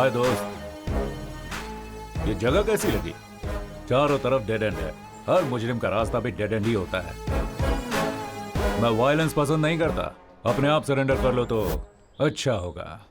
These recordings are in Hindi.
हाय दोस्त, ये जगह कैसी लगी? चारों तरफ डेड एंड है। हर मुजरिम का रास्ता भी डेड एंड ही होता है। मैं वायलेंस पसंद नहीं करता। अपने आप सरेंडर कर लो तो अच्छा होगा।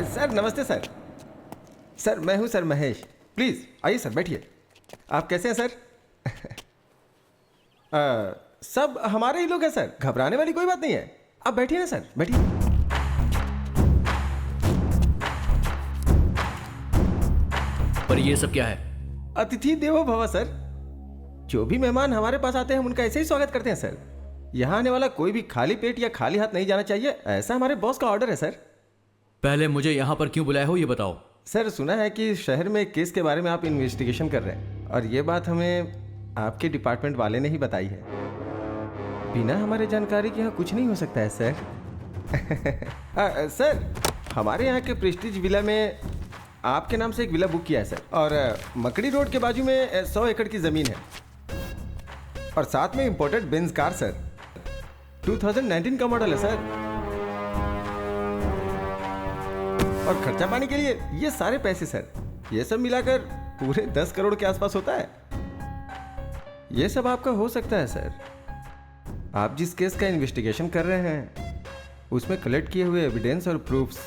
सर नमस्ते सर। सर मैं हूं सर महेश। प्लीज़ आइए सर, बैठिए। आप कैसे हैं सर? सब हमारे ही लोग हैं सर, घबराने वाली कोई बात नहीं है। आप बैठिए ना सर, बैठिए। पर ये सब क्या है? अतिथि देवो भव सर। जो भी मेहमान हमारे पास आते हैं हम उनका ऐसे ही स्वागत करते हैं सर। यहाँ आने वाला कोई भी खाली पेट या खाली हाथ नहीं जाना चाहिए, ऐसा हमारे बॉस का ऑर्डर है सर। पहले मुझे यहाँ पर क्यों बुलाया हो ये बताओ। सर सुना है कि शहर में एक केस के बारे में आप इन्वेस्टिगेशन कर रहे हैं, और ये बात हमें आपके डिपार्टमेंट वाले ने ही बताई है। बिना हमारे जानकारी के यहाँ कुछ नहीं हो सकता है सर। सर हमारे यहाँ के प्रेस्टीज विला में आपके नाम से एक विला बुक किया है सर, और मकड़ी रोड के बाजू में 100 एकड़ की ज़मीन है, और साथ में इंपोर्टेड बेंज कार सर। 2019 का मॉडल है सर। और खर्चा पानी के लिए ये सारे पैसे सर, ये सब मिलाकर पूरे 10 करोड़ के आसपास होता है। ये सब आपका हो सकता है सर। आप जिस केस का इन्वेस्टिगेशन कर रहे हैं उसमें कलेक्ट किए हुए एविडेंस और प्रूफ्स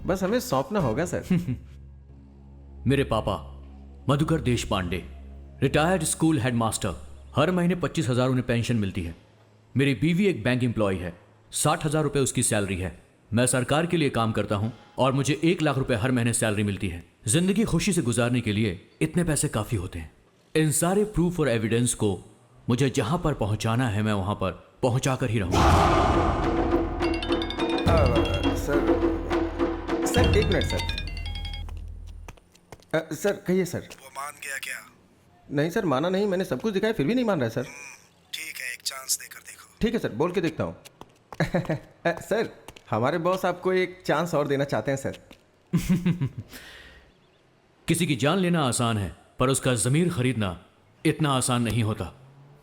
बस हमें सौंपना होगा सर। मेरे पापा मधुकर देश पांडे, रिटायर्ड स्कूल हेडमास्टर, हर महीने 25,000 उन्हें पेंशन मिलती है। मेरी बीवी एक बैंक एम्प्लॉय है, 60,000 रुपये उसकी सैलरी है। मैं सरकार के लिए काम करता हूं और मुझे 1 लाख रुपए हर महीने सैलरी मिलती है। जिंदगी खुशी से गुजारने के लिए इतने पैसे काफी होते हैं। इन सारे प्रूफ और एविडेंस को मुझे जहां पर पहुंचाना है मैं वहां पर पहुंचा कर ही रहूंगा। सर एक मिनट सर। सर कहिए सर। वो मान गया क्या? नहीं सर, माना नहीं। मैंने सब कुछ दिखाया फिर भी नहीं मान रहा है सर। ठीक है, एक चांस देकर देखो। ठीक है सर, बोल के देखता हूँ। सर हमारे बॉस आपको एक चांस और देना चाहते हैं सर। किसी की जान लेना आसान है, पर उसका ज़मीर खरीदना इतना आसान नहीं होता।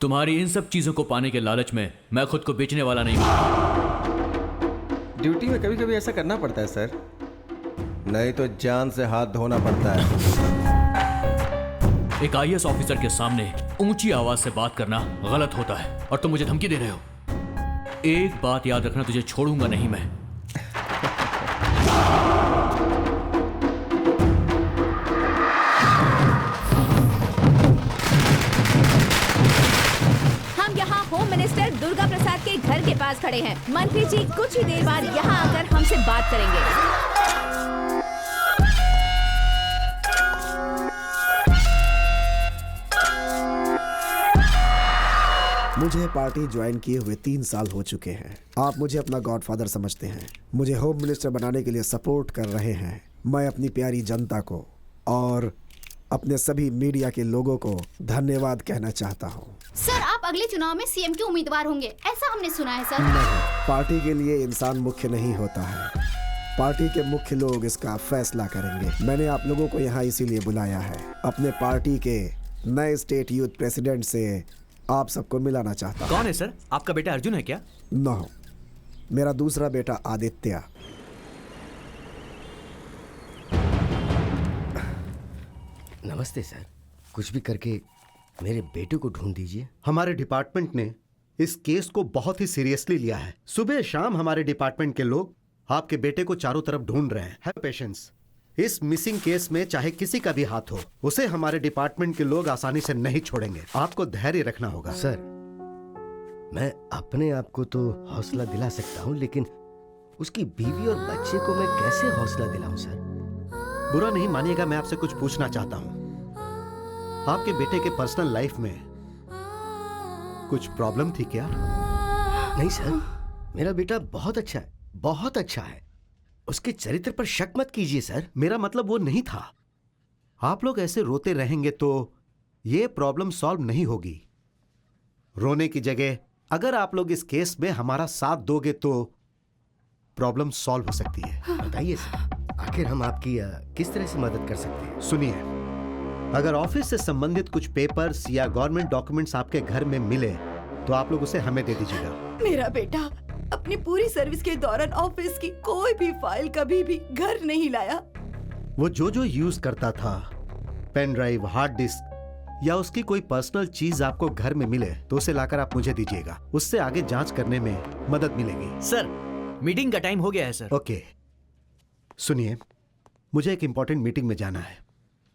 तुम्हारी इन सब चीज़ों को पाने के लालच में मैं खुद को बेचने वाला नहीं हूँ। ड्यूटी में कभी कभी ऐसा करना पड़ता है सर, नहीं तो जान से हाथ धोना पड़ता है। एक IAS ऑफिसर के सामने ऊंची आवाज से बात करना गलत होता है, और तुम मुझे धमकी दे रहे हो। एक बात याद रखना, तुझे छोड़ूंगा नहीं मैं। हम यहाँ होम मिनिस्टर दुर्गा प्रसाद के घर के पास खड़े हैं। मंत्री जी कुछ ही देर बाद यहाँ आकर हमसे बात करेंगे। मुझे पार्टी ज्वाइन किए हुए 3 साल हो चुके हैं। आप मुझे अपना गॉडफादर समझते हैं, मुझे होम मिनिस्टर बनाने के लिए सपोर्ट कर रहे हैं। मैं अपनी प्यारी जनता को और अपने सभी मीडिया के लोगों को धन्यवाद कहना चाहता हूँ। सर आप अगले चुनाव में CM के उम्मीदवार होंगे, ऐसा हमने सुना है सर। नहीं, पार्टी के लिए इंसान मुख्य नहीं होता है, पार्टी के मुख्य लोग इसका फैसला करेंगे। मैंने आप लोगों को यहाँ इसीलिए बुलाया है। अपने पार्टी के नए स्टेट यूथ प्रेसिडेंट से आप सबको मिलाना चाहता हूँ। कौन है सर? आपका बेटा अर्जुन है क्या? नो, मेरा दूसरा बेटा आदित्य। नमस्ते सर, कुछ भी करके मेरे बेटे को ढूंढ दीजिए। हमारे डिपार्टमेंट ने इस केस को बहुत ही सीरियसली लिया है। सुबह शाम हमारे डिपार्टमेंट के लोग आपके बेटे को चारों तरफ ढूंढ रहे हैं। Have patience. इस मिसिंग केस में चाहे किसी का भी हाथ हो, उसे हमारे डिपार्टमेंट के लोग आसानी से नहीं छोड़ेंगे। आपको धैर्य रखना होगा। सर, मैं अपने आप को तो हौसला दिला सकता हूँ, लेकिन उसकी बीवी और बच्चे को मैं कैसे हौसला दिलाऊं सर? बुरा नहीं मानिएगा, मैं आपसे कुछ पूछना चाहता हूँ। आपके बेटे के पर्सनल लाइफ में कुछ प्रॉब्लम थी क्या? नहीं सर, मेरा बेटा बहुत अच्छा है, बहुत अच्छा है। उसके चरित्र पर शक मत कीजिए सर। मेरा मतलब वो नहीं था। आप लोग ऐसे रोते रहेंगे तो ये प्रॉब्लम सॉल्व नहीं होगी। रोने की जगह अगर आप लोग इस केस में हमारा साथ दोगे तो प्रॉब्लम सॉल्व हो सकती है। बताइए सर, आखिर हम आपकी किस तरह से मदद कर सकते हैं? सुनिए, अगर ऑफिस से संबंधित कुछ पेपर्स या गवर्नमेंट डॉक्यूमेंट्स आपके घर में मिले तो आप लोग उसे हमें दे दीजिएगा। मेरा बेटा अपनी पूरी सर्विस के दौरान ऑफिस की कोई भी फाइल कभी भी घर नहीं लाया। वो जो यूज करता था, पेन ड्राइव, हार्ड डिस्क या उसकी कोई पर्सनल चीज आपको घर में मिले तो उसे लाकर आप मुझे दीजिएगा। उससे आगे जांच करने में मदद मिलेगी। सर, मीटिंग का टाइम हो गया है सर। ओके, सुनिए, मुझे एक इंपॉर्टेंट मीटिंग में जाना है।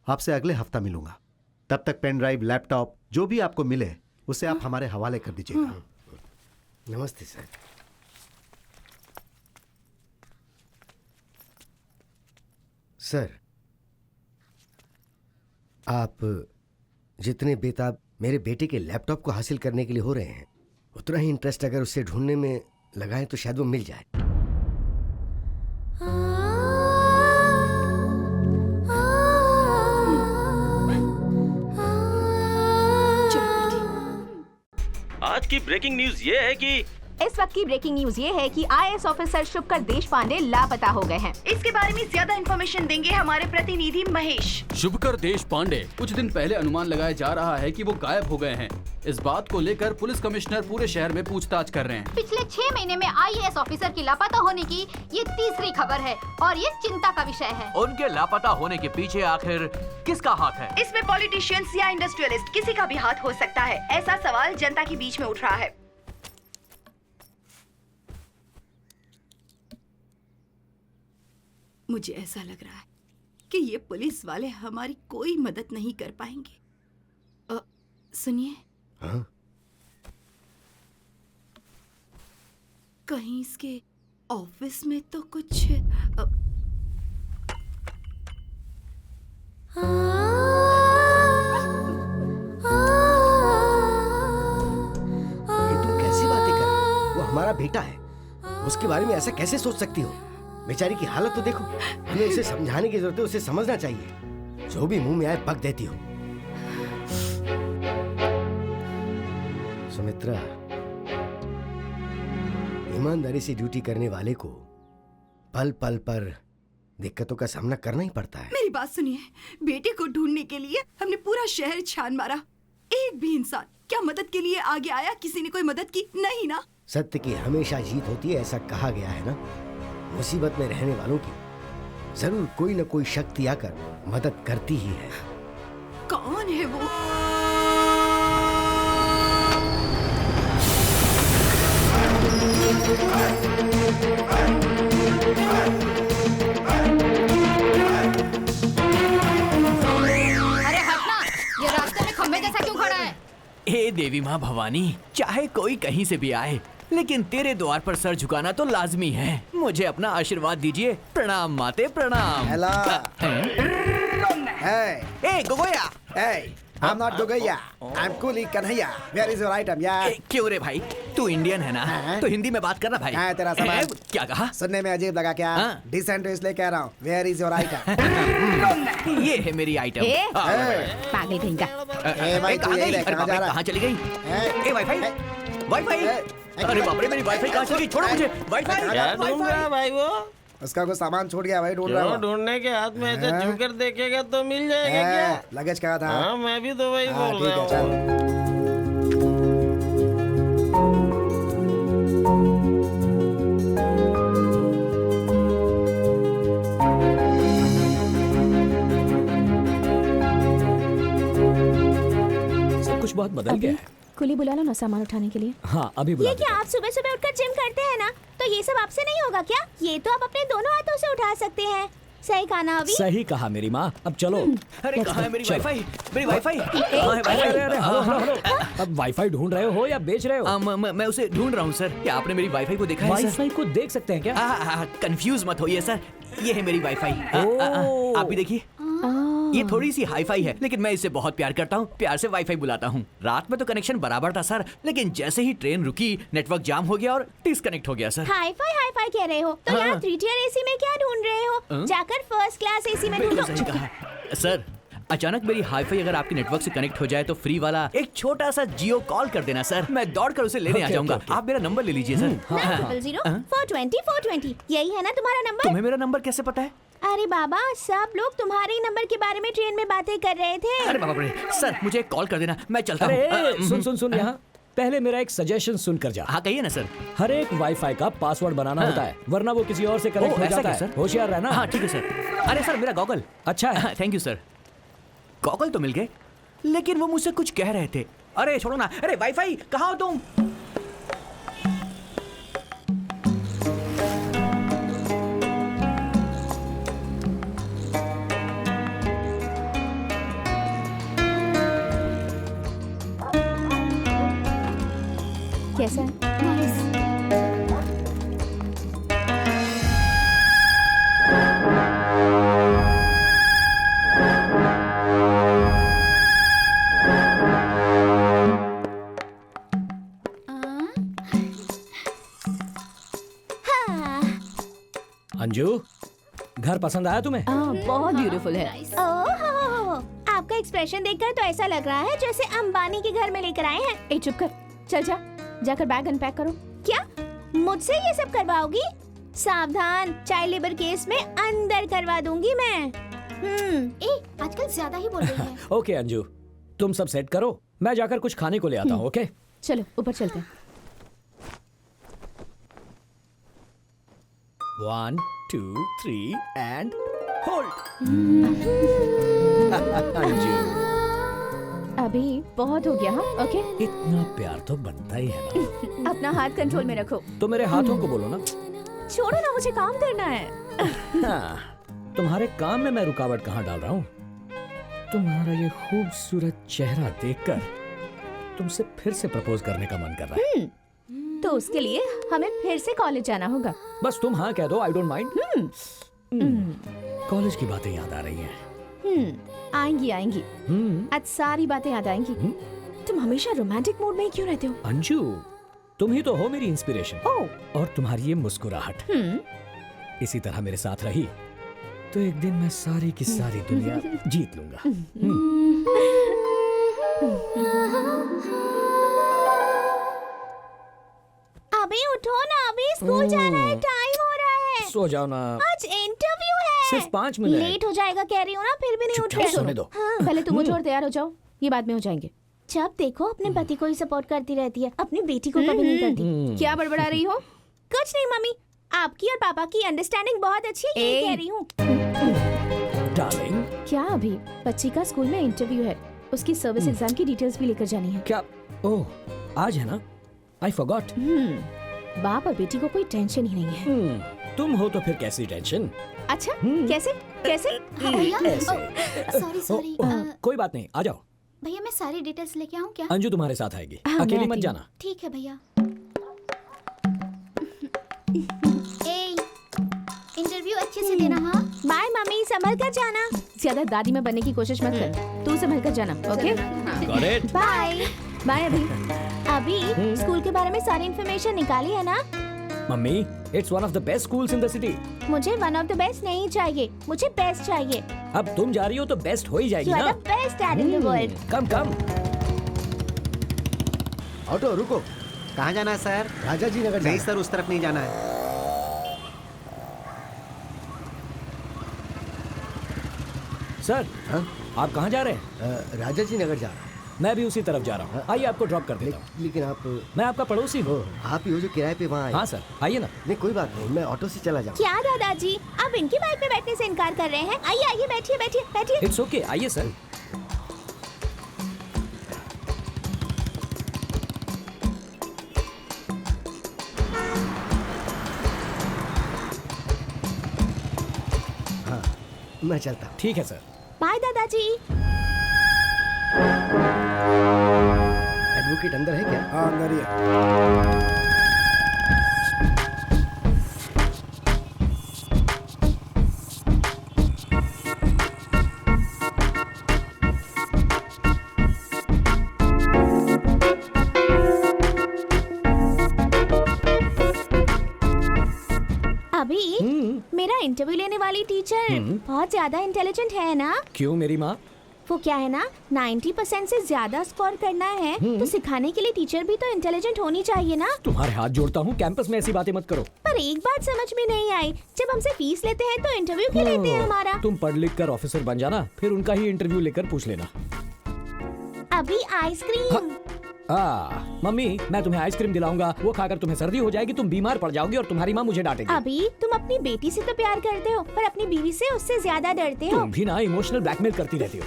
आपसे अगले हफ्ता मिलूंगा। तब तक पेन ड्राइव, लैपटॉप जो भी आपको मिले उसे आप हमारे हवाले कर दीजिएगा। नमस्ते सर। सर, आप जितने बेताब मेरे बेटे के लैपटॉप को हासिल करने के लिए हो रहे हैं, उतना ही इंटरेस्ट अगर उसे ढूंढने में लगाएं तो शायद वो मिल जाए। आज की ब्रेकिंग न्यूज ये है कि इस वक्त की ब्रेकिंग न्यूज ये है कि आईएएस ऑफिसर शुभकर देशपांडे लापता हो गए हैं। इसके बारे में ज्यादा इन्फॉर्मेशन देंगे हमारे प्रतिनिधि महेश। शुभकर देशपांडे कुछ दिन पहले अनुमान लगाया जा रहा है कि वो गायब हो गए हैं। इस बात को लेकर पुलिस कमिश्नर पूरे शहर में पूछताछ कर रहे हैं। पिछले 6 महीने में आईएएस ऑफिसर की लापता होने की ये तीसरी खबर है और ये चिंता का विषय है। उनके लापता होने के पीछे आखिर किसका हाथ है? इसमें पॉलिटिशियंस या इंडस्ट्रियलिस्ट किसी का भी हाथ हो सकता है। ऐसा सवाल जनता के बीच में उठ रहा है। मुझे ऐसा लग रहा है कि ये पुलिस वाले हमारी कोई मदद नहीं कर पाएंगे। सुनिए, हाँ? कहीं इसके ऑफिस में तो कुछ कैसी बातें कर रही हो? वो हमारा बेटा है, उसके बारे में ऐसा कैसे सोच सकती हो? बेचारी की हालत तो देखो। हमें उसे समझाने की जरूरत है, उसे समझना चाहिए। जो भी मुंह में आए बक देती हो। सुमित्रा, ईमानदारी से ड्यूटी करने वाले को पल पल पर दिक्कतों का सामना करना ही पड़ता है। मेरी बात सुनिए, बेटे को ढूंढने के लिए हमने पूरा शहर छान मारा। एक भी इंसान क्या मदद के लिए आगे आया? किसी ने कोई मदद की? नहीं ना। सत्य की हमेशा जीत होती है, ऐसा कहा गया है ना। मुसीबत में रहने वालों की जरूर कोई न कोई शक्ति आकर मदद करती ही है। कौन है वो? अरे हटना, ये रास्ते में खंबे जैसा क्यों खड़ा है? हे देवी माँ भवानी, चाहे कोई कहीं से भी आए, लेकिन तेरे द्वार पर सर झुकाना तो लाजमी है। मुझे अपना आशीर्वाद दीजिए। प्रणाम माते, प्रणाम। हेलो। ए गोगोया। I'm not Gogaya. I'm Kuli Kanhaiya. Where is your item, यार? क्यों रे भाई, तू इंडियन है ना? तो हिंदी में बात करना भाई। हाँ, तेरा सामान। क्या कहा? सुनने में अजीब लगा क्या? डिसेंट इसलिए कह रहा हूँ। Where is your item? ये है मेरी आइटम। पागल कहीं का। कहाँ चली गई? ए वाईफाई, वाईफाई। अरे बाप रे, मेरी वाईफाई कहाँ चली गई? छोड़ो मुझे। वाईफाई। क्या ढूंढ रहा है भाई वो? उसका कोई सामान छूट गया भाई, ढूंढ रहा हूँ। ढूंढने के हाथ में ऐसे हाँ? छूकर देखेगा तो मिल जाएगा क्या? लगेज कहाँ था? हाँ मैं भी तो वही हाँ, बोल ठीक रहा है, चल। हूँ। सब कुछ बहुत बदल गया है। कुली बुला लो ना सामान उठाने के लिए। हाँ अभी बुला ये क्या आप सुबह सुबह उठकर जिम करते हैं ना, तो ये सब आपसे नहीं होगा क्या? ये तो आप अपने दोनों हाथों से उठा सकते हैं। सही कहा ना अभी? सही कहा मेरी माँ। अब चलो। अरे कहाँ है मेरी चलो। वाईफाई? मेरी वाईफाई कहाँ है? अरे अरे अरे हेलो हेलो हेलो। अब वाईफाई ढूंढ रहे हो या बेच रहे हो? मैं उसे ढूंढ रहा हूँ सर। क्या आपने मेरी वाईफाई को देखा है सर? वाईफाई को देख सकते हैं क्या? कंफ्यूज मत होइए सर, ये है मेरी वाईफाई। आप भी देखिए, ये थोड़ी सी हाईफाई है, लेकिन मैं इससे बहुत प्यार करता हूँ। प्यार से वाईफाई बुलाता हूँ। रात में तो कनेक्शन बराबर था सर, लेकिन जैसे ही ट्रेन रुकी नेटवर्क जाम हो गया और डिस्कनेक्ट हो गया सर। हाईफाई कह रहे हो तो यहाँ 3 tier AC में क्या ढूंढ रहे हो? जाकर फर्स्ट क्लास AC में बिल्कुल ढूंढो। सही कहा सर। अचानक मेरी हाईफाई अगर आपके नेटवर्क से कनेक्ट हो जाए तो फ्री वाला एक छोटा सा जियो कॉल कर देना सर। मैं दौड़कर उसे लेने आ जाऊंगा। आप मेरा नंबर ले लीजिए सर। 900-420-420 यही है ना तुम्हारा नंबर? तुम्हें मेरा नंबर कैसे पता है? अरे बाबा, सब लोग तुम्हारे ही नंबर के बारे में ट्रेन में बातें कर रहे थे। अरे बाबा रे, सर मुझे एक कॉल कर देना, मैं चलता हूँ। अरे सुन सुन सुन, यहाँ पहले मेरा एक सजेशन सुन कर जा। हाँ कहिए ना सर। हर एक वाईफाई का पासवर्ड बनाना होता है, वरना वो किसी और से कनेक्ट हो जाता है। होशियार रहना। हाँ ठीक है सर। अरे सर मेरा गॉगल अच्छा है। Thank you sir. गॉगल तो मिल गए, लेकिन वो मुझसे कुछ कह रहे थे। अरे छोड़ो ना। अरे वाईफाई कहाँ हो तुम? कैसा है? अंजू, घर पसंद आया तुम्हें? बहुत ब्यूटीफुल है। ओह, आपका एक्सप्रेशन देखकर तो ऐसा लग रहा है जैसे अंबानी के घर में लेकर आए हैं। ए चुप कर, चल जा, जाकर बैग अनपैक करो। क्या मुझसे ये सब करवाओगी? सावधान, चाइल्ड लेबर केस में अंदर करवा दूंगी मैं। आजकल ज्यादा ही बोल रही है। ओके अंजू, तुम सब सेट करो, मैं जाकर कुछ खाने को ले आता हूँ। ओके चलो ऊपर चलते हैं। 1 2 3 एंड होल्ड। अंजू अभी बहुत हो गया। हाँ ओके, इतना प्यार तो बनता ही है ना। अपना हाथ कंट्रोल में रखो। तो मेरे हाथों को बोलो ना। छोड़ो ना, मुझे काम करना है। हाँ, तुम्हारे काम में मैं रुकावट कहाँ डाल रहा हूँ? तुम्हारा ये खूबसूरत चेहरा देखकर तुमसे फिर से प्रपोज करने का मन कर रहा है। तो उसके लिए हमें फिर से कॉलेज जाना होगा। बस तुम हाँ कह दो, आई डोंट माइंड। कॉलेज की बातें याद आ रही हैं। आएंगी आएंगी, आज सारी बातें याद आएंगी। तुम हमेशा रोमांटिक मूड में ही क्यों रहते हो? अंजू, तुम ही तो हो मेरी इंस्पिरेशन। और तुम्हारी ये मुस्कुराहट इसी तरह मेरे साथ रही तो एक दिन मैं सारी की सारी दुनिया जीत लूंगा। अभी उठो ना, अभी स्कूल जाना है, टाइम हो रहा है। सो जाओ ना, आज इंटरव्यू है। सिर्फ 5 मिनट। लेट हो जाएगा कह रही हूँ ना, फिर भी नहीं उठ रहे। सोने दो। हाँ, पहले तुम उठो और तैयार हो जाओ, ये बाद में हो जाएंगे। जब देखो अपने पति को ही सपोर्ट करती रहती है, अपनी बेटी को कभी नहीं करती। क्या बड़बड़ा रही हो? कुछ नहीं मम्मी, आपकी और पापा की अंडरस्टैंडिंग बहुत अच्छी है, ये कह रही हूँ। डार्लिंग, क्या अभी बच्ची का स्कूल में इंटरव्यू है, उसकी सर्विस एग्जाम की डिटेल्स भी लेकर जानी है। क्या? ओह, आज है ना? I forgot. बाप और बेटी को कोई टेंशन ही नहीं है। तुम हो तो फिर कैसी टेंशन? अच्छा, कैसे कैसे? Sorry sorry. कोई बात नहीं, आ जाओ। भैया मैं सारी डिटेल्स लेके आऊँ क्या? अंजू तुम्हारे साथ आएगी, हाँ, अकेली मैं मत आती जाना। ठीक है भैया। इंटरव्यू अच्छे से देना। हाँ बाय मम्मी, संभल कर जाना। ज्यादा दादी में बनने की कोशिश मत कर, तू संभल कर जाना। Okay Got it? Bye bye. अभी स्कूल के बारे में सारी इन्फॉर्मेशन निकाली है ना? मम्मी, it's one of the best schools in the city. मुझे वन ऑफ द बेस्ट नहीं चाहिए, मुझे बेस्ट चाहिए। अब तुम जा रही हो तो बेस्ट हो ही जाएगी You are ना। the best dad in the world. Come come. Auto रुको। कहाँ जाना है सर? राजा जी नगर नहीं सर, उस तरफ नहीं जाना है। सर हाँ? आप कहाँ जा रहे हैं? राजा जी नगर जा रहा हूँ। मैं भी उसी तरफ जा रहा हूँ। आइए आपको ड्रॉप कर देता हूँ। लेकिन आप मैं आपका पड़ोसी हूँ। आप ही हो जो किराए पे वहाँ आए? हाँ सर, आइए ना। नहीं कोई बात नहीं, मैं ऑटो से चला जाऊँ। क्या दादाजी, आप इनकी बाइक पे बैठने से इनकार कर रहे हैं? आइए आइए, बैठिए बैठिए बैठिए। इट्स ओके, आइए सर। हाँ, मैं चलता हूँ। ठीक है सर। बाय दादाजी। एडवोकेट अंदर है क्या? हाँ अंदर ही है। अभी मेरा इंटरव्यू लेने वाली टीचर बहुत ज्यादा इंटेलिजेंट है ना? क्यों मेरी माँ? वो क्या है ना, 90% से ज्यादा स्कोर करना है तो सिखाने के लिए टीचर भी तो इंटेलिजेंट होनी चाहिए ना। तुम्हारे हाथ जोड़ता हूँ, कैंपस में ऐसी बातें मत करो। पर एक बात समझ में नहीं आई, जब हमसे फीस लेते हैं तो इंटरव्यू क्यों लेते हैं हमारा? तुम पढ़ लिख कर ऑफिसर बन जाना, फिर उनका ही इंटरव्यू लेकर पूछ लेना। अभी आइसक्रीम। मम्मी मैं तुम्हें आइसक्रीम दिलाऊंगा, वो खाकर तुम्हें सर्दी हो जाएगी, तुम बीमार पड़ जाओगी और तुम्हारी माँ मुझे डांटेगी। अभी तुम अपनी बेटी से तो प्यार करते हो पर अपनी बीवी से उससे ज्यादा डरते हो। तुम भी ना इमोशनल ब्लैकमेल करती रहती हो।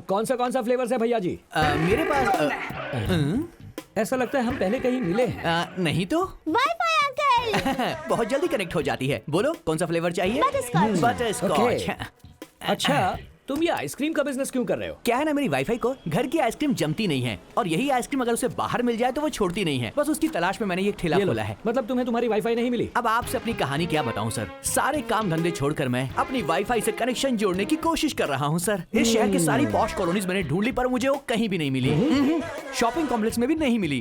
कौन सा फ्लेवर्स है भैया जी? मेरे पास ऐसा लगता है हम पहले कहीं मिले हैं। नहीं तो वाईफाई अंकल। बहुत जल्दी कनेक्ट हो जाती है। बोलो कौन सा फ्लेवर चाहिए? बटरस्कॉच। बटरस्कॉच। अच्छा तुम ये आइसक्रीम का बिजनेस क्यों कर रहे हो? क्या है ना, मेरी वाईफाई को घर की आइसक्रीम जमती नहीं है और यही आइसक्रीम अगर उसे बाहर मिल जाए तो वो छोड़ती नहीं है। बस उसकी तलाश में मैंने ये ठेला खोला है। मतलब तुम्हें तुम्हारी वाईफाई नहीं मिली? अब आपसे अपनी कहानी क्या बताऊं सर, सारे काम धंधे छोड़कर मैं अपनी वाईफाई से कनेक्शन जोड़ने की कोशिश कर रहा हूं सर। इस शहर की सारी पॉश कॉलोनीज मैंने ढूंढ ली पर मुझे वो कहीं भी नहीं मिली। शॉपिंग कॉम्प्लेक्स में भी नहीं मिली।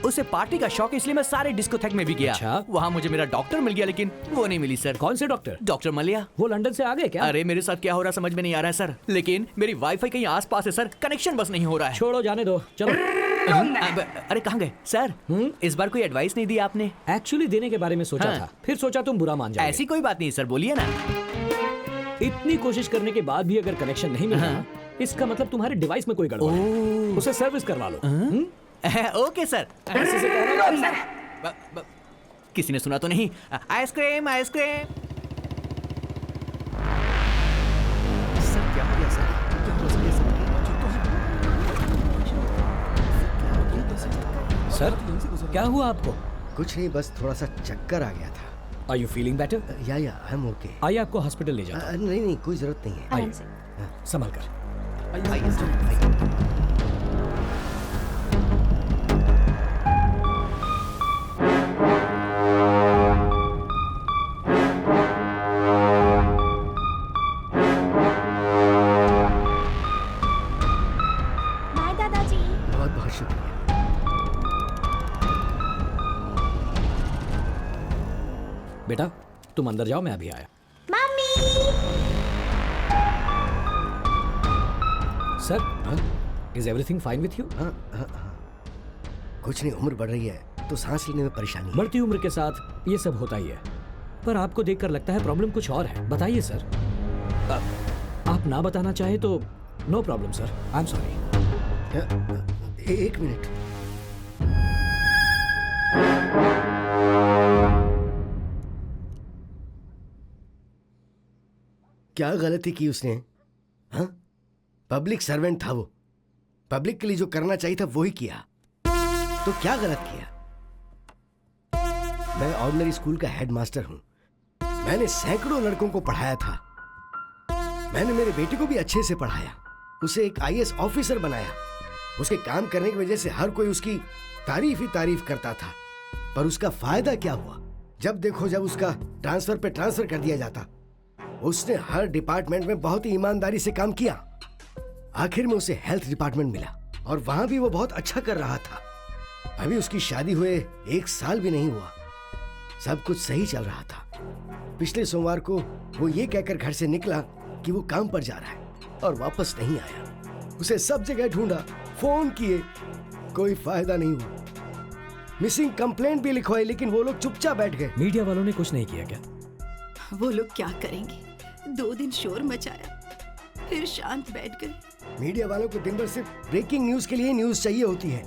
उसे पार्टी का शौक इसलिए मैं सारे डिस्कोथेक में भी गया। वहाँ मुझे मेरा डॉक्टर मिल गया लेकिन वो नहीं मिली सर। कौन से डॉक्टर? डॉक्टर मलिया। वो लंदन से आ गए क्या? अरे मेरे साथ क्या हो रहा समझ में नहीं आ रहा है सर, लेकिन मेरी वाईफाई कहीं आसपास है सर, कनेक्शन बस नहीं हो रहा है। छोड़ो जाने दो, चलो। अरे कहाँ गए सर? इस बार कोई एडवाइस नहीं दी आपने? एक्चुअली देने के बारे में सोचा था, फिर सोचा तुम बुरा मान जाओगे। ऐसी कोई बात नहीं सर, बोलिए ना। इतनी कोशिश करने के बाद भी अगर कनेक्शन नहीं मिला इसका मतलब तुम्हारे डिवाइस में कोई गड़बड़ है। उसे सर्विस करवा लो। Okay sir. किसी ने सुना तो नहीं? Ice cream ice cream. सर क्या हुआ आपको? कुछ नहीं, बस थोड़ा सा चक्कर आ गया था। Are you feeling better? या आई एम ओके। आइए आपको हॉस्पिटल ले जाता हूं। नहीं कोई जरूरत नहीं है। आइए संभल कर। बाय दादाजी। बहुत बहुत शुक्रिया। बेटा तुम अंदर जाओ, मैं अभी आया। Mummy. Sir is everything fine with you? कुछ नहीं, उम्र बढ़ रही है तो सांस लेने में परेशानी है। बढ़ती उम्र के साथ ये सब होता ही है, पर आपको देखकर लगता है प्रॉब्लम कुछ और है। बताइए सर। आप ना बताना चाहे तो no problem sir, I am sorry. एक मिनट। क्या गलती की उसने? हाँ, पब्लिक सर्वेंट था वो, पब्लिक के लिए जो करना चाहिए था वो ही किया, तो क्या गलत किया? मैं ऑर्डिनरी स्कूल का हेडमास्टर हूं, मैंने सैकड़ों लड़कों को पढ़ाया था, मैंने मेरे बेटे को भी अच्छे से पढ़ाया, उसे एक आईएएस ऑफिसर बनाया। उसके काम करने की वजह से हर कोई उसकी तारीफ ही तारीफ करता था, पर उसका फायदा क्या हुआ? जब देखो जब उसका ट्रांसफर पे ट्रांसफर कर दिया जाता। उसने हर डिपार्टमेंट में बहुत ही ईमानदारी से काम किया, आखिर में उसे हेल्थ डिपार्टमेंट मिला और वहां भी वो बहुत अच्छा कर रहा था। अभी उसकी शादी हुए 1 साल भी नहीं हुआ, सब कुछ सही चल रहा था। पिछले सोमवार को वो ये कहकर घर से निकला कि वो काम पर जा रहा है और वापस नहीं आया। उसे सब जगह ढूंढा, फोन किए, कोई फायदा नहीं हुआ। मिसिंग कंप्लेंट भी लिखवाई लेकिन वो लोग चुपचाप बैठ गए। मीडिया वालों ने कुछ नहीं किया क्या? वो लोग क्या करेंगे? 2 दिन शोर मचाया, फिर शांत बैठ गए। मीडिया वालों को दिन भर सिर्फ ब्रेकिंग न्यूज के लिए न्यूज चाहिए होती है।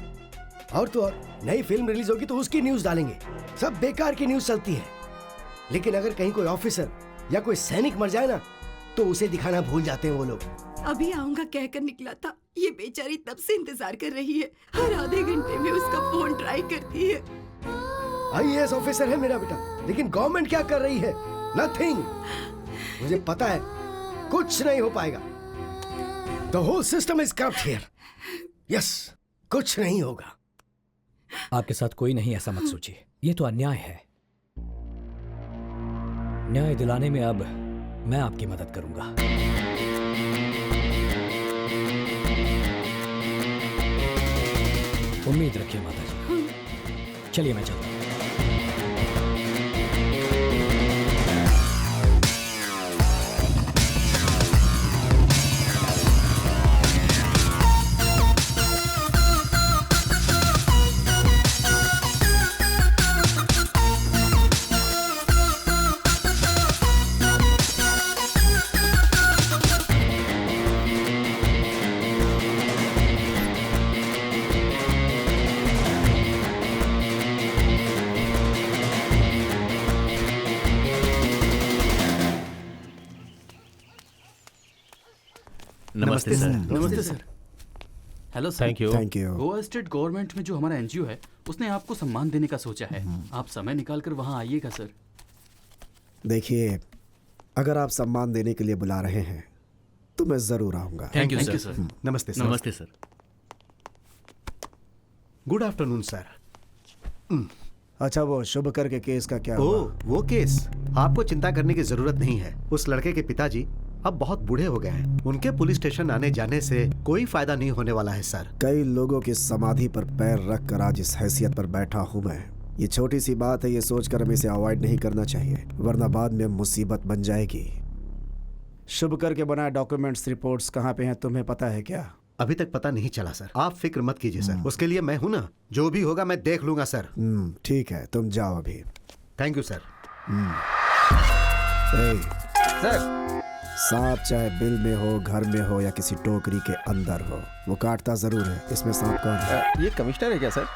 और तो और नई फिल्म रिलीज होगी तो उसकी न्यूज डालेंगे। सब बेकार की न्यूज चलती है। लेकिन अगर कहीं कोई ऑफिसर या कोई सैनिक मर जाए ना तो उसे दिखाना भूल जाते हैं वो लोग। अभी आऊंगा कहकर निकला था, ये बेचारी तब से इंतजार कर रही है। हर आधे घंटे में उसका फोन ट्राई करती है। आईएएस ऑफिसर है मेरा बेटा, लेकिन गवर्नमेंट क्या कर रही है? नथिंग। मुझे पता है कुछ नहीं हो पाएगा। The whole system is corrupt here. Yes, कुछ नहीं होगा। आपके साथ कोई नहीं, ऐसा मत सोचिए। ये तो अन्याय है। न्याय दिलाने में अब मैं आपकी मदद करूंगा। उम्मीद रखिए माता जी। चलिए मैं चलता हूं। नमस्ते सर। नमस्ते sir. Hello sir. Thank you. Goa state government में जो हमारा एनजीओ है उसने आपको सम्मान देने का सोचा है। आप समय निकाल कर वहाँ आइएगा सर। देखिए, अगर आप सम्मान देने के लिए बुला रहे हैं तो मैं जरूर आऊंगा। Thank you sir. नमस्ते सर। नमस्ते सर। Good afternoon sir. अच्छा, वो शुभकर के केस का क्या हुआ? वो केस, आपको चिंता करने की जरूरत नहीं है। उस लड़के के पिताजी अब बहुत बूढ़े हो गए हैं। उनके पुलिस स्टेशन आने जाने से कोई फायदा नहीं होने वाला है सर। कई लोगों की समाधि पर पैर रख कर आज इस हैसियत पर बैठा हूँ मैं। ये छोटी सी बात है, ये सोचकर हमें इसे अवॉइड नहीं करना चाहिए, वरना बाद में मुसीबत बन जाएगी। शुभकर के बनाए डॉक्यूमेंट्स, रिपोर्ट्स कहाँ पे हैं तुम्हें पता है क्या? अभी तक पता नहीं चला सर। आप फिक्र मत कीजिए सर, उसके लिए मैं हूँ ना। जो भी होगा मैं देख लूंगा सर। ठीक है, तुम जाओ अभी। Thank you sir. सर, सांप चाहे बिल में हो, घर में हो या किसी टोकरी के अंदर हो, वो काटता जरूर है। इसमें सांप कौन है? ये कमिश्नर है क्या सर?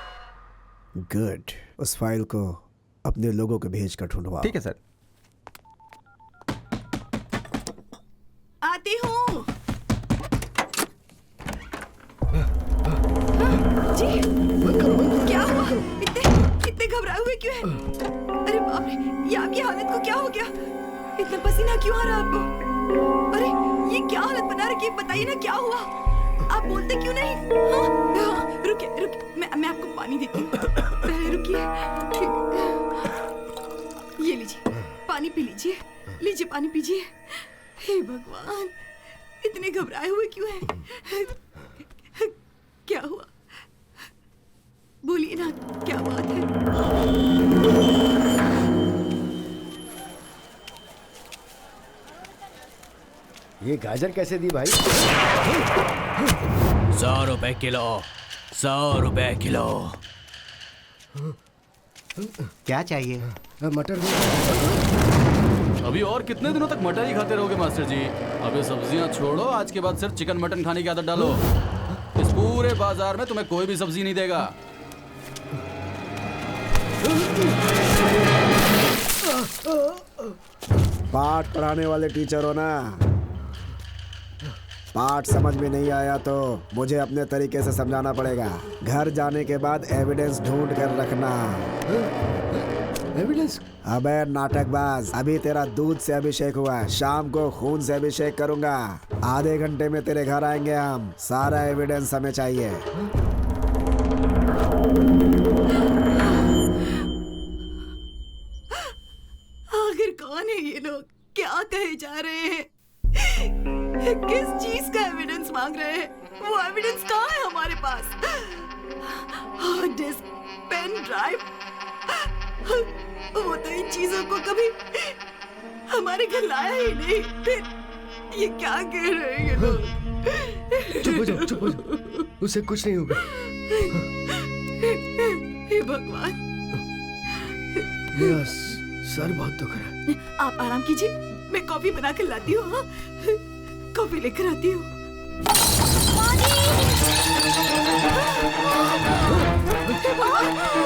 गुड, उस फाइल को अपने लोगों को भेज कर ढूंढवाओ। ठीक है सर। आती हूँ जी। क्या हुआ? इतने घबराए हुए क्यों हैं? अरे बाप रे, ये आपकी हालत को क्या हो गया? इतना पसीना क्यों आ रहा है आपको? अरे ये क्या हालत बना रखी है? बताइए ना क्या हुआ? आप बोलते क्यों नहीं? हाँ, रुकिए, मैं आपको पानी देती हूँ। पहले रुकिए। ये लीजिए, पानी पी लीजिए। लीजिए, पानी पीजिए। हे भगवान, इतने घबराए हुए क्यों हैं? क्या हुआ? बोलिए ना, क्या बात है? ये गाजर कैसे दी भाई? 100 रुपए किलो। 100 रुपए किलो। क्या चाहिए? मटर। अभी और कितने दिनों तक मटर ही खाते रहोगे मास्टर जी? अबे सब्जियां छोड़ो, आज के बाद सिर्फ चिकन मटन खाने की आदत डालो। इस पूरे बाजार में तुम्हें कोई भी सब्जी नहीं देगा। पाठ पढ़ाने वाले टीचर हो ना? पाठ समझ में नहीं आया तो मुझे अपने तरीके से समझाना पड़ेगा। घर जाने के बाद एविडेंस ढूंढ कर रखना। एविडेंस? अबे नाटकबाज, अभी तेरा दूध से अभिषेक हुआ है, शाम को खून से अभिषेक करूंगा। आधे घंटे में तेरे घर आएंगे हम। सारा एविडेंस हमें चाहिए। आखिर कौन है ये लोग? क्या कहे जा रहे हैं? किस चीज का एविडेंस मांग रहे हैं? वो एविडेंस कहाँ है हमारे पास? हार्ड डिस्क, पेन ड्राइव, वो तो इन चीजों को कभी हमारे घर लाया ही नहीं। फिर ये क्या कह रहे हैं ये लोग? चुप हो जाओ, चुप हो जाओ। उसे कुछ नहीं होगा। हे भगवान, मेरा सर बहुत दुख रहा है। आप आराम कीजिए, मैं कॉफी बना कर लाती हूँ। हाँ? कॉफी लेकर आती हूँ।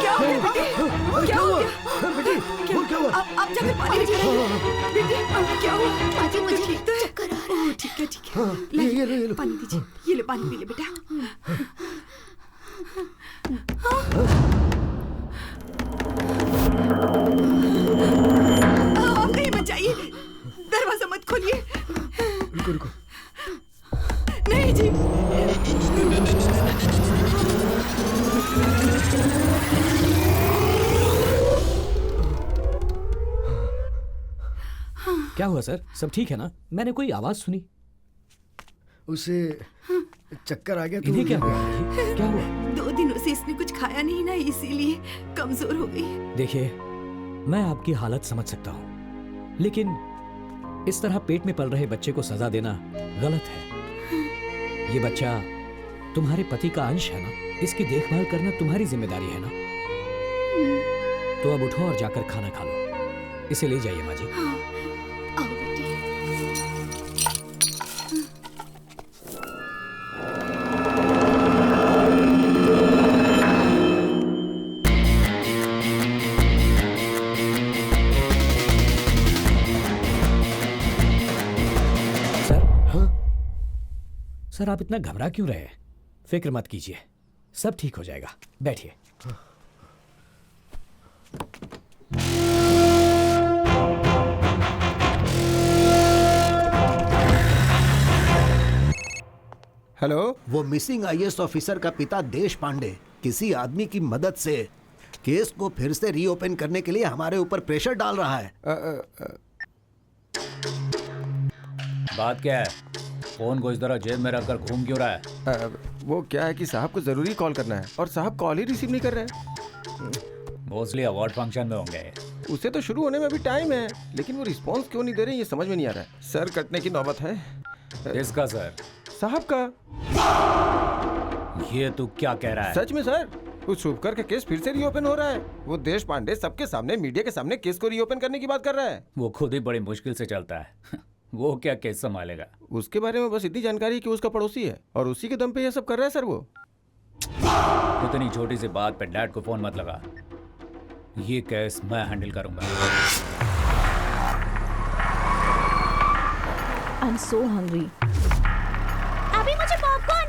क्या हो गया बेटी? क्या हो गया बेटी? क्या हुआ? आप जाकर पानी लेकर आइए। बेटी क्या हुआ? माजी मुझे ठीक तो है? चक्कर आ रहा है। ठीक है ठीक है। ये लो पानी दीजिए। ये ले पानी पी ले बेटा। आप कहीं मत जाइए, दरवाजा मत खोलिए। रुको रुको। नहीं जी। क्या हुआ सर? सब ठीक है ना? मैंने कोई आवाज सुनी। उसे चक्कर आ गया। इन्हें क्या हुआ? क्या हुआ? 2 दिनों से इसने कुछ खाया नहीं ना, इसीलिए कमजोर हो गई है। देखिए, मैं आपकी हालत समझ सकता हूँ, लेकिन इस तरह पेट में पल रहे बच्चे को सजा देना गलत है। ये बच्चा तुम्हारे पति का अंश है ना, इसकी देखभाल करना तुम्हारी जिम्मेदारी है ना। तो अब उठो और जाकर खाना खा लो। इसे ले जाइए माँ जी। आओ बेटी। सर, आप इतना घबरा क्यों रहे? फिक्र मत कीजिए, सब ठीक हो जाएगा। बैठिए। हेलो। वो मिसिंग आईएएस ऑफिसर का पिता देश पांडे किसी आदमी की मदद से केस को फिर से रीओपन करने के लिए हमारे ऊपर प्रेशर डाल रहा है। बात क्या है? फोन को इस तरह जेब में रखकर घूम क्यों रहा है? वो क्या है कि साहब को जरूरी कॉल करना है और साहब कॉल ही रिसीव नहीं कर रहे हैं। मोस्टली अवार्ड फंक्शन में होंगे। उसे तो शुरू होने में भी टाइम है, लेकिन वो रिस्पांस क्यों नहीं दे रहे ये समझ में नहीं आ रहा है। सर कटने की नौबत है। किसका सर? साहब का। ये तू क्या कह रहा है? सच में सर, उस शुभकर का केस फिर से रीओपन हो रहा है। वो देश पांडे सबके सामने, मीडिया के सामने केस को रीओपन करने की बात कर रहा है। वो खुद ही बड़ी मुश्किल से चलता है। वो क्या केस संभालेगा? उसके बारे में बस इतनी जानकारी है कि उसका पड़ोसी है और उसी के दम पे ये सब कर रहा है सर। वो इतनी छोटी सी बात पे डैड को फोन मत लगा। ये केस मैं हैंडल करूंगा। I'm so hungry. अभी मुझे पॉपकॉर्न।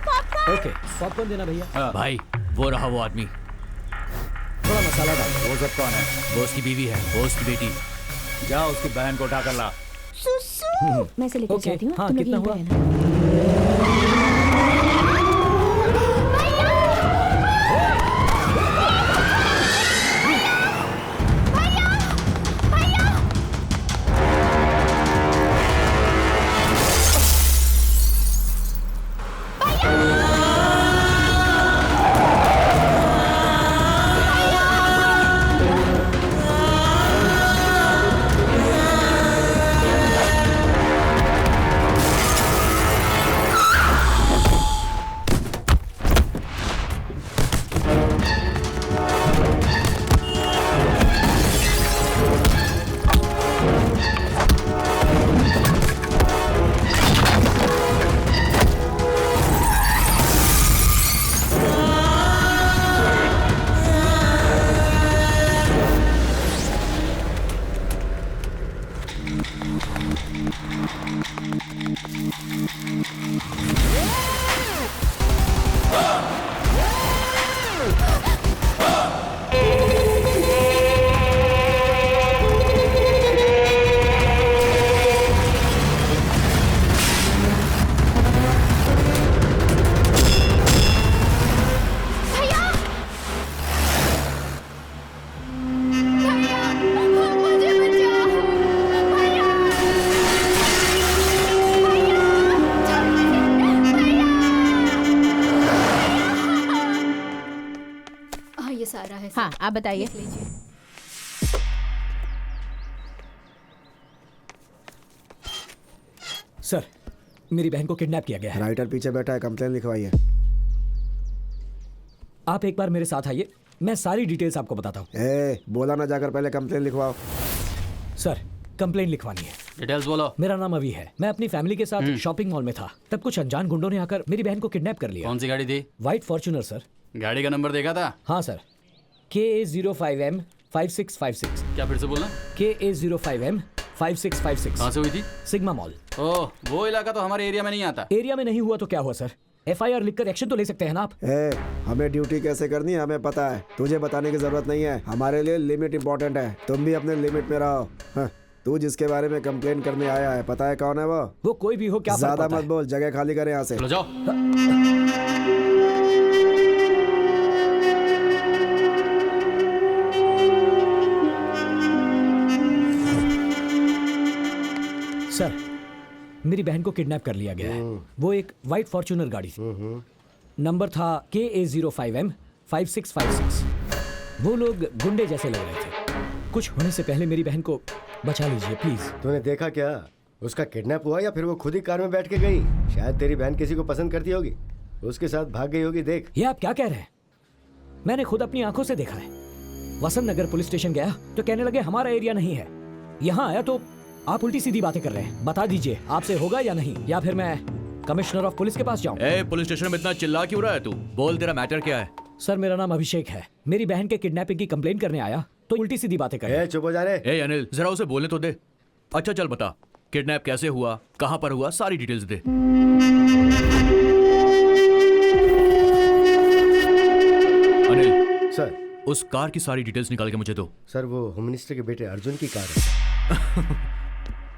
ओके, पॉपकॉर्न देना भैया। भाई, वो रहा वो आदमी। थोड़ा मसाला डाल। वो सब कौन है? वो उसकी बीवी है, वो उसकी बेटी। जा उसकी बहन को उठा कर ला। सुसु। मैं से लेकर जाती हूँ। हाँ, तुम लोग कितना यहीं पे हुआ? रहना। हाँ, आप बताइए। सर, मेरी बहन को किडनैप किया गया है। राइटर पीछे बैठा है, कंप्लेन लिखवाइए। आप एक बार मेरे साथ आइए, मैं सारी डिटेल्स आपको बताता हूँ। बोला ना, जाकर पहले कंप्लेन लिखवाओ। सर, कंप्लेन लिखवानी है। डिटेल्स बोलो। मेरा नाम अभी है। मैं अपनी फैमिली के साथ शॉपिंग मॉल में था, तब कुछ अनजान गुंडों ने आकर मेरी बहन को किडनैप कर लिया। कौन सी गाड़ी थी? White Fortuner sir. गाड़ी का नंबर देखा था? हाँ सर, KA05M 5656। क्या फिर से बोलना? KA05M 5656। कहाँ से हुई थी? Sigma mall. ओह, वो इलाका तो हमारे एरिया में नहीं आता। एरिया में नहीं हुआ तो क्या हुआ सर? FIR लिखकर एक्शन तो ले सकते हैं ना आप। हमें ड्यूटी कैसे करनी है हमें पता है, तुझे बताने की जरूरत नहीं है। हमारे लिए लिमिट इंपॉर्टेंट है, तुम भी अपने लिमिट में रहो। हाँ, तू जिसके बारे में कंप्लेन करने आया है, पता है कौन है वो? वो कोई भी हो, क्या ज्यादा मत बोल, जगह खाली करें यहाँ से। चलो जाओ। सर, मेरी बहन को किडनैप कर लिया गया है। वो एक व्हाइट फॉर्च्यूनर गाड़ी थी, नंबर था KA05M 5656। वो लोग गुंडे जैसे लग रहे थे। कुछ होने से पहले मेरी बहन को बचा लीजिए प्लीज। तूने देखा क्या? उसका किडनैप हुआ या फिर वो खुद ही कार में बैठ के गई? शायद तेरी बहन किसी को पसंद करती होगी, उसके साथ भाग गई होगी। देख। ये आप क्या कह रहे हैं? मैंने खुद अपनी आंखों से देखा है। वसंत नगर पुलिस स्टेशन गया तो कहने लगे हमारा एरिया नहीं है। यहाँ आया तो आप उल्टी सीधी बातें कर रहे हैं। बता दीजिए आपसे होगा या नहीं, या फिर मैं कमिश्नर ऑफ पुलिस के पास जाऊं? पुलिस स्टेशन में इतना चिल्ला क्यों रहा है तू? बोल, तेरा मैटर क्या है? सर, मेरा नाम अभिषेक है। मेरी बहन के किडनैपिंग की कंप्लेन करने आया तो उल्टी सीधी बातें कर। चुप हो जा रे। अनिल, जरा उसे बोलने तो दे। अच्छा चल बता, किडनैप कैसे हुआ, कहाँ पर हुआ, सारी डिटेल्स दे। अनिल सर, उस कार की सारी डिटेल्स निकाल के मुझे दो। सर, वो होम मिनिस्टर के बेटे अर्जुन की कार है।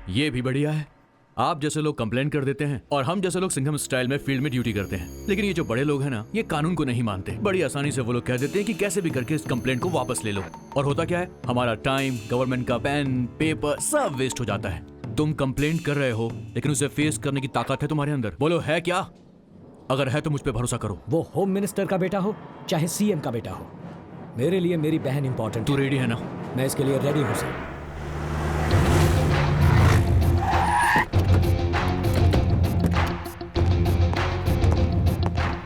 ये भी बढ़िया है। आप जैसे लोग कंप्लेन कर देते हैं और हम जैसे लोग सिंघम स्टाइल में फील्ड में ड्यूटी करते हैं। लेकिन ये जो बड़े लोग हैं ना, ये कानून को नहीं मानते। बड़ी आसानी से वो लोग कह देते हैं कि कैसे भी करके इस कंप्लेंट को वापस ले लो। और होता क्या है, हमारा टाइम, गवर्नमेंट का पेन, पेपर सब वेस्ट हो जाता है। तुम कंप्लेंट कर रहे हो, लेकिन उसे फेस करने की ताकत है तुम्हारे अंदर? बोलो, है क्या? अगर है तो मुझ पर भरोसा करो। वो होम मिनिस्टर का बेटा हो चाहे CM का बेटा हो, मेरे लिए मेरी बहन इंपॉर्टेंट। तू रेडी है ना? मैं इसके लिए रेडी हूँ सर।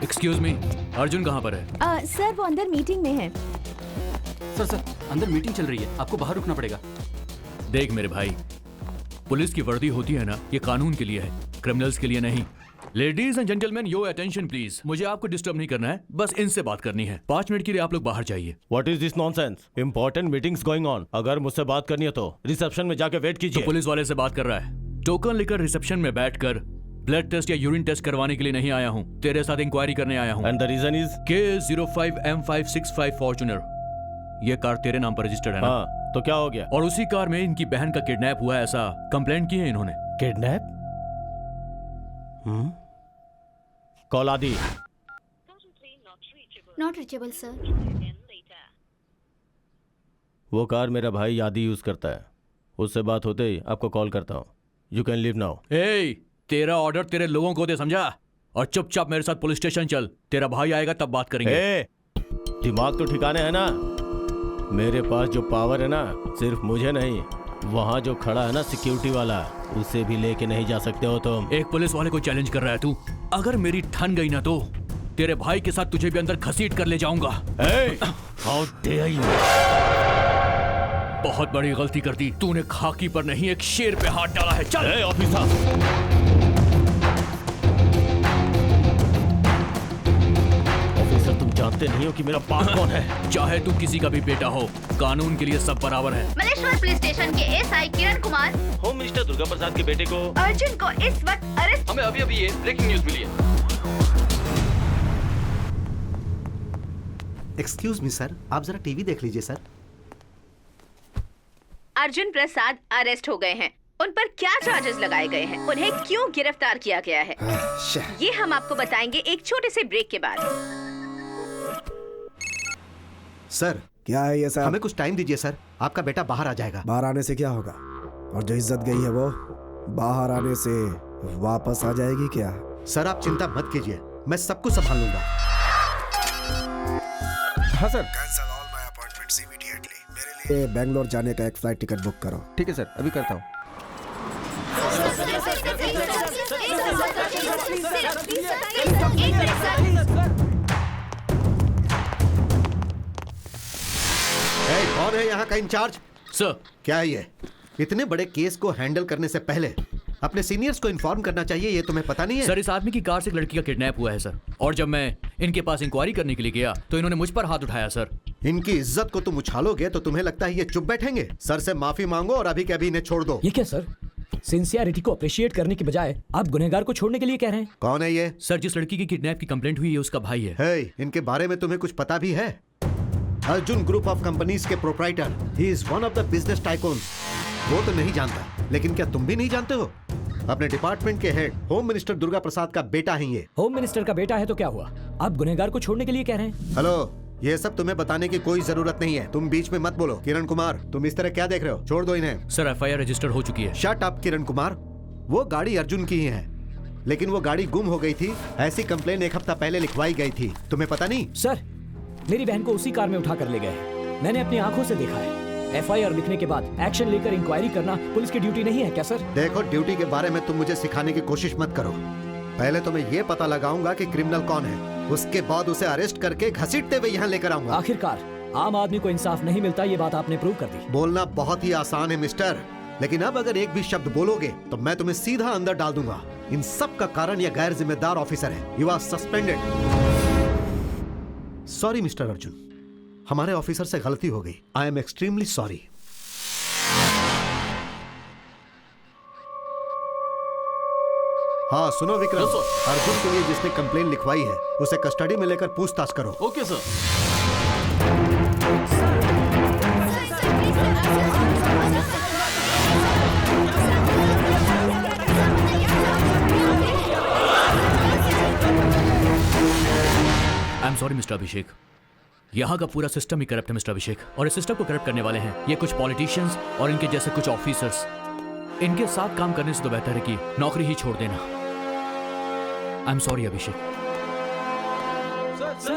एक्सक्यूज मी, अर्जुन कहाँ पर है? सर, वो अंदर मीटिंग में है। सर, अंदर मीटिंग चल रही है, आपको बाहर रुकना पड़ेगा। देख मेरे भाई, पुलिस की वर्दी होती है ना, ये कानून के लिए है, क्रिमिनल्स के लिए नहीं। Ladies and gentleman, your attention please. मुझे आपको डिस्टर्ब नहीं करना है, बस इनसे बात करनी है। 5 मिनट के लिए आप लोग बाहर जाइए। What is this nonsense? Important meetings going on. अगर मुझसे बात करनी है तो रिसेप्शन में जाके वेट कीजिए। तो पुलिस वाले से बात कर रहा है। टोकन लेकर रिसेप्शन में बैठकर ब्लड टेस्ट या यूरिन टेस्ट करवाने के लिए नहीं आया हूँ, तेरे साथ इंक्वायरी करने आया हूँ। And the reason is? KA05M565 Fortuner. ये कार तेरे नाम पर रजिस्टर्ड है ना? हाँ, तो क्या हो गया? और उसी कार में इनकी बहन का किडनैप हुआ, ऐसा कंप्लेंट की है इन्होंने। किडनैप? कॉल आदि। Not reachable sir. वो कार मेरा भाई आदि यूज करता है, उससे बात होते ही आपको कॉल करता हूँ। You can leave now. तेरा ऑर्डर तेरे लोगों को दे, समझा? और चुपचाप मेरे साथ पुलिस स्टेशन चल। तेरा भाई आएगा तब बात करेंगे। दिमाग तो ठिकाने है ना? मेरे पास जो पावर है ना, सिर्फ मुझे नहीं, वहाँ जो खड़ा है ना सिक्योरिटी वाला, उसे भी लेके नहीं जा सकते हो तुम। एक पुलिस वाले को चैलेंज कर रहा है तू? अगर मेरी ठन गई ना तो तेरे भाई के साथ तुझे भी अंदर घसीट कर ले जाऊंगा। How dare you? बहुत बड़ी गलती कर दी तूने। खाकी पर नहीं, एक शेर पे हाथ डाला है। चल ऑफिसर। तुम जानते नहीं हो कि मेरा बाप कौन है? चाहे तू किसी का भी बेटा हो, कानून के लिए सब बराबर है। मलेश्वर पुलिस स्टेशन के SI Kiran Kumar, home minister Durga प्रसाद के बेटे को अर्जुन को इस वक्त अरेस्ट। हमें अभी ये ब्रेकिंग न्यूज मिली है। एक्सक्यूज मी सर, आप जरा टीवी देख लीजिए सर। अर्जुन प्रसाद अरेस्ट हो गए हैं। उन पर क्या चार्जेस लगाए गए हैं, उन्हें क्यों गिरफ्तार किया गया है, ये हम आपको बताएंगे एक छोटे से ब्रेक के बाद। सर, क्या है ये सर? हमें कुछ टाइम दीजिए सर, आपका बेटा बाहर आ जाएगा। बाहर आने से क्या होगा? और जो इज्जत गई है वो बाहर आने से वापस आ जाएगी क्या? सर, आप चिंता मत कीजिए, मैं सब कुछ संभाल लूंगा। हाँ sir. Cancel all my appointments immediately. मेरे लिए बेंगलोर जाने का एक फ्लाइट टिकट बुक करो। ठीक है सर, अभी करता हूँ। कौन है यहाँ का इंचार्ज? सर, क्या है ये? इतने बड़े केस को हैंडल करने से पहले अपने सीनियर्स को इन्फॉर्म करना चाहिए, ये तुम्हें पता नहीं है? सर, इस आदमी की कार से एक लड़की का किडनैप हुआ है सर, और जब मैं इनके पास इंक्वायरी करने के लिए गया तो इन्होंने मुझ पर हाथ उठाया सर। इनकी इज्जत को तुम उछालोगे तो तुम्हें लगता है ये चुप बैठेंगे? सर से माफी मांगो और अभी के अभी इन्हें छोड़ दो। ये क्या सर, सिंसियरिटी को अप्रिशिएट करने के बजाय आप गुनहगार को छोड़ने के लिए कह रहे हैं? कौन है ये? सर, जिस लड़की की किडनैप की कंप्लेंट हुई है उसका भाई है। हे, इनके बारे में तुम्हें कुछ पता भी है? अर्जुन ग्रुप ऑफ कंपनीज के proprietor, he is one of the business tycoons. वो तो नहीं जानता, लेकिन क्या तुम भी नहीं जानते हो? अपने डिपार्टमेंट के हेड होम मिनिस्टर दुर्गा प्रसाद का बेटा है ये। होम मिनिस्टर का बेटा है तो क्या हुआ, आप गुनहगार को छोड़ने के लिए कह रहे हैं? हेलो, ये सब तुम्हें बताने की कोई जरूरत नहीं है, तुम बीच में मत बोलो। किरण कुमार, तुम इस तरह क्या देख रहे हो? छोड़ दो इन्हें। सर, एफआईआर रजिस्टर्ड हो चुकी है। शट अप किरण कुमार, वो गाड़ी अर्जुन की ही है, लेकिन वो गाड़ी गुम हो गई थी, ऐसी कंप्लेन एक हफ्ता पहले लिखवाई गई थी, तुम्हें पता नहीं? सर, मेरी बहन को उसी कार में उठा कर ले गए, मैंने अपनी आंखों से देखा है। एफआईआर लिखने के बाद एक्शन लेकर इंक्वायरी करना पुलिस की ड्यूटी नहीं है क्या सर? देखो, ड्यूटी के बारे में तुम मुझे सिखाने की कोशिश मत करो। पहले तो मैं ये पता लगाऊंगा कि क्रिमिनल कौन है, उसके बाद उसे अरेस्ट करके घसीटते हुए यहाँ लेकर आऊंगा। आखिरकार आम आदमी को इंसाफ नहीं मिलता, ये बात आपने प्रूव कर दी। बोलना बहुत ही आसान है मिस्टर, लेकिन अब अगर एक भी शब्द बोलोगे तो मैं तुम्हें सीधा अंदर डाल दूंगा। इन सब का कारण यह गैर जिम्मेदार ऑफिसर है। You are suspended. Sorry mister Arjun, हमारे ऑफिसर से गलती हो गई। I am extremely sorry. हाँ सुनो विक्रम, अर्जुन के लिए जिसने कंप्लेन लिखवाई है उसे कस्टडी में लेकर पूछताछ करो। Okay sir. I am sorry mister Abhishek, यहाँ का पूरा सिस्टम ही करप्ट है मिस्टर अभिषेक, और इस सिस्टम को करप्ट करने वाले हैं ये कुछ पॉलिटिशियंस और इनके जैसे कुछ ऑफिसर्स। इनके साथ काम करने से तो बेहतर है कि नौकरी ही छोड़ देना। आई एम सॉरी अभिषेक। सर,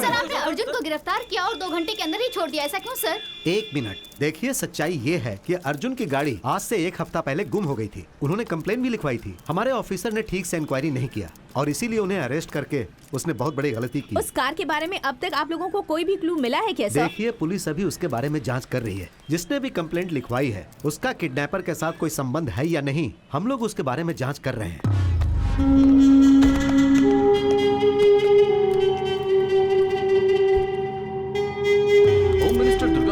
आपने अर्जुन को गिरफ्तार किया और 2 घंटे के अंदर ही छोड़ दिया, ऐसा क्यों सर? एक मिनट, देखिए सच्चाई ये है कि अर्जुन की गाड़ी आज से 1 हफ्ता पहले गुम हो गई थी। उन्होंने कंप्लेन भी लिखवाई थी, हमारे ऑफिसर ने ठीक से इंक्वायरी नहीं किया और इसीलिए उन्हें अरेस्ट करके उसने बहुत बड़ी गलती की। उस कार के बारे में अब तक आप लोगों को कोई भी क्लू मिला है क्या सर? देखिए, पुलिस अभी उसके बारे में जांच कर रही है। जिसने भी कंप्लेंट लिखवाई है उसका किडनैपर के साथ कोई संबंध है या नहीं, हम लोग उसके बारे में जांच कर रहे हैं।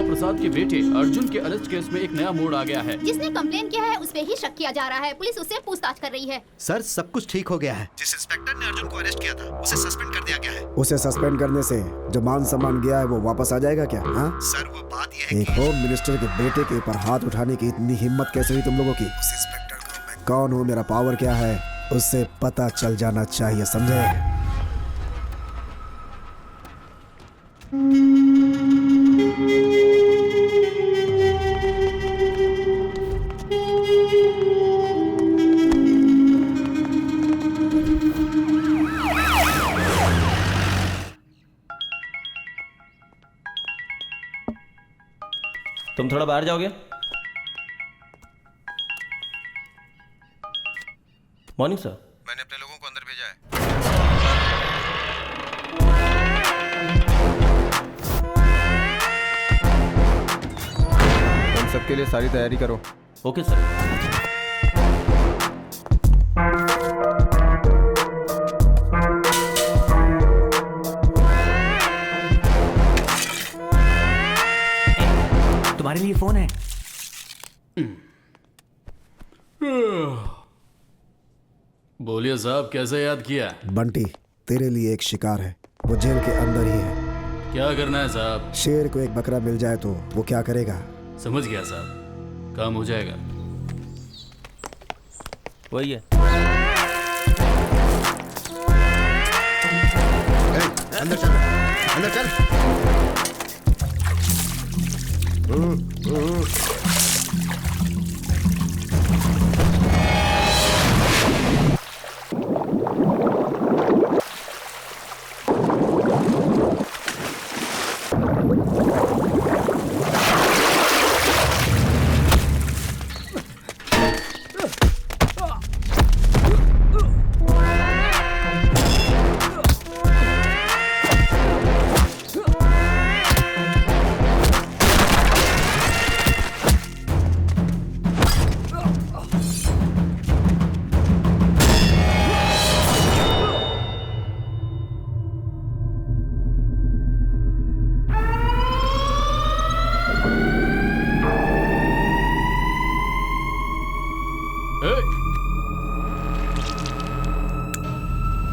प्रसाद के बेटे अर्जुन के अरेस्ट केस में एक नया मोड़ आ गया है। जिसने कंप्लेन किया है उस पे ही शक किया जा रहा है, पुलिस उससे पूछताछ कर रही है। सर, सब कुछ ठीक हो गया है। जिस इंस्पेक्टर ने अर्जुन को अरेस्ट किया था उसे सस्पेंड कर दिया गया है। उसे सस्पेंड करने से जो मान सम्मान गया है वो वापस आ जाएगा क्या? हाँ सर, वो बात यह है एक होम मिनिस्टर के बेटे के ऊपर हाथ उठाने की इतनी हिम्मत कैसे हुई तुम लोगों की? कौन हूँ, मेरा पावर क्या है, उससे पता चल जाना चाहिए, समझे? तुम थोड़ा बाहर जाओगे? Morning sir. मैंने अपने लोगों को अंदर भेजा है। तुम सबके लिए सारी तैयारी करो। Okay sir. तुम्हारे लिए फोन है। बोलिए साहब, कैसे याद किया? बंटी, तेरे लिए एक शिकार है, वो जेल के अंदर ही है। क्या करना है साहब? शेर को एक बकरा मिल जाए तो वो क्या करेगा? समझ गया साहब, काम हो जाएगा। वही है। अंदर चल, अंदर चल।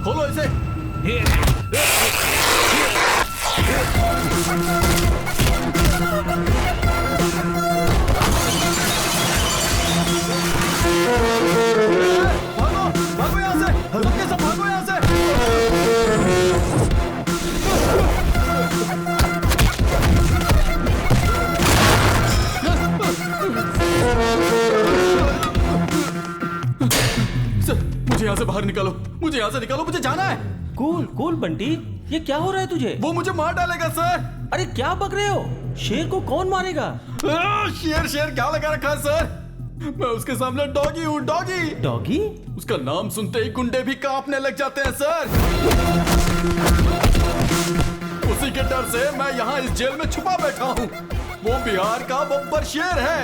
खोलो इसे। भागो भागो यहाँ से, सबके सब भागो यहाँ से। सर मुझे यहाँ से बाहर निकालो, मुझे यहाँ से निकालो, मुझे जाना है। कूल कूल बंटी, ये क्या हो रहा है तुझे? वो मुझे मार डालेगा सर। अरे क्या बक रहे हो? शेर को कौन मारेगा? शेर शेर क्या लगा रखा है सर? मैं उसके सामने डॉगी हूँ, डॉगी। डॉगी? उसका नाम सुनते ही गुंडे भी कांपने लग जाते हैं सर। उसी के डर से मैं यहाँ इस जेल में छुपा बैठा हूँ। वो बिहार का बब्बर शेर है।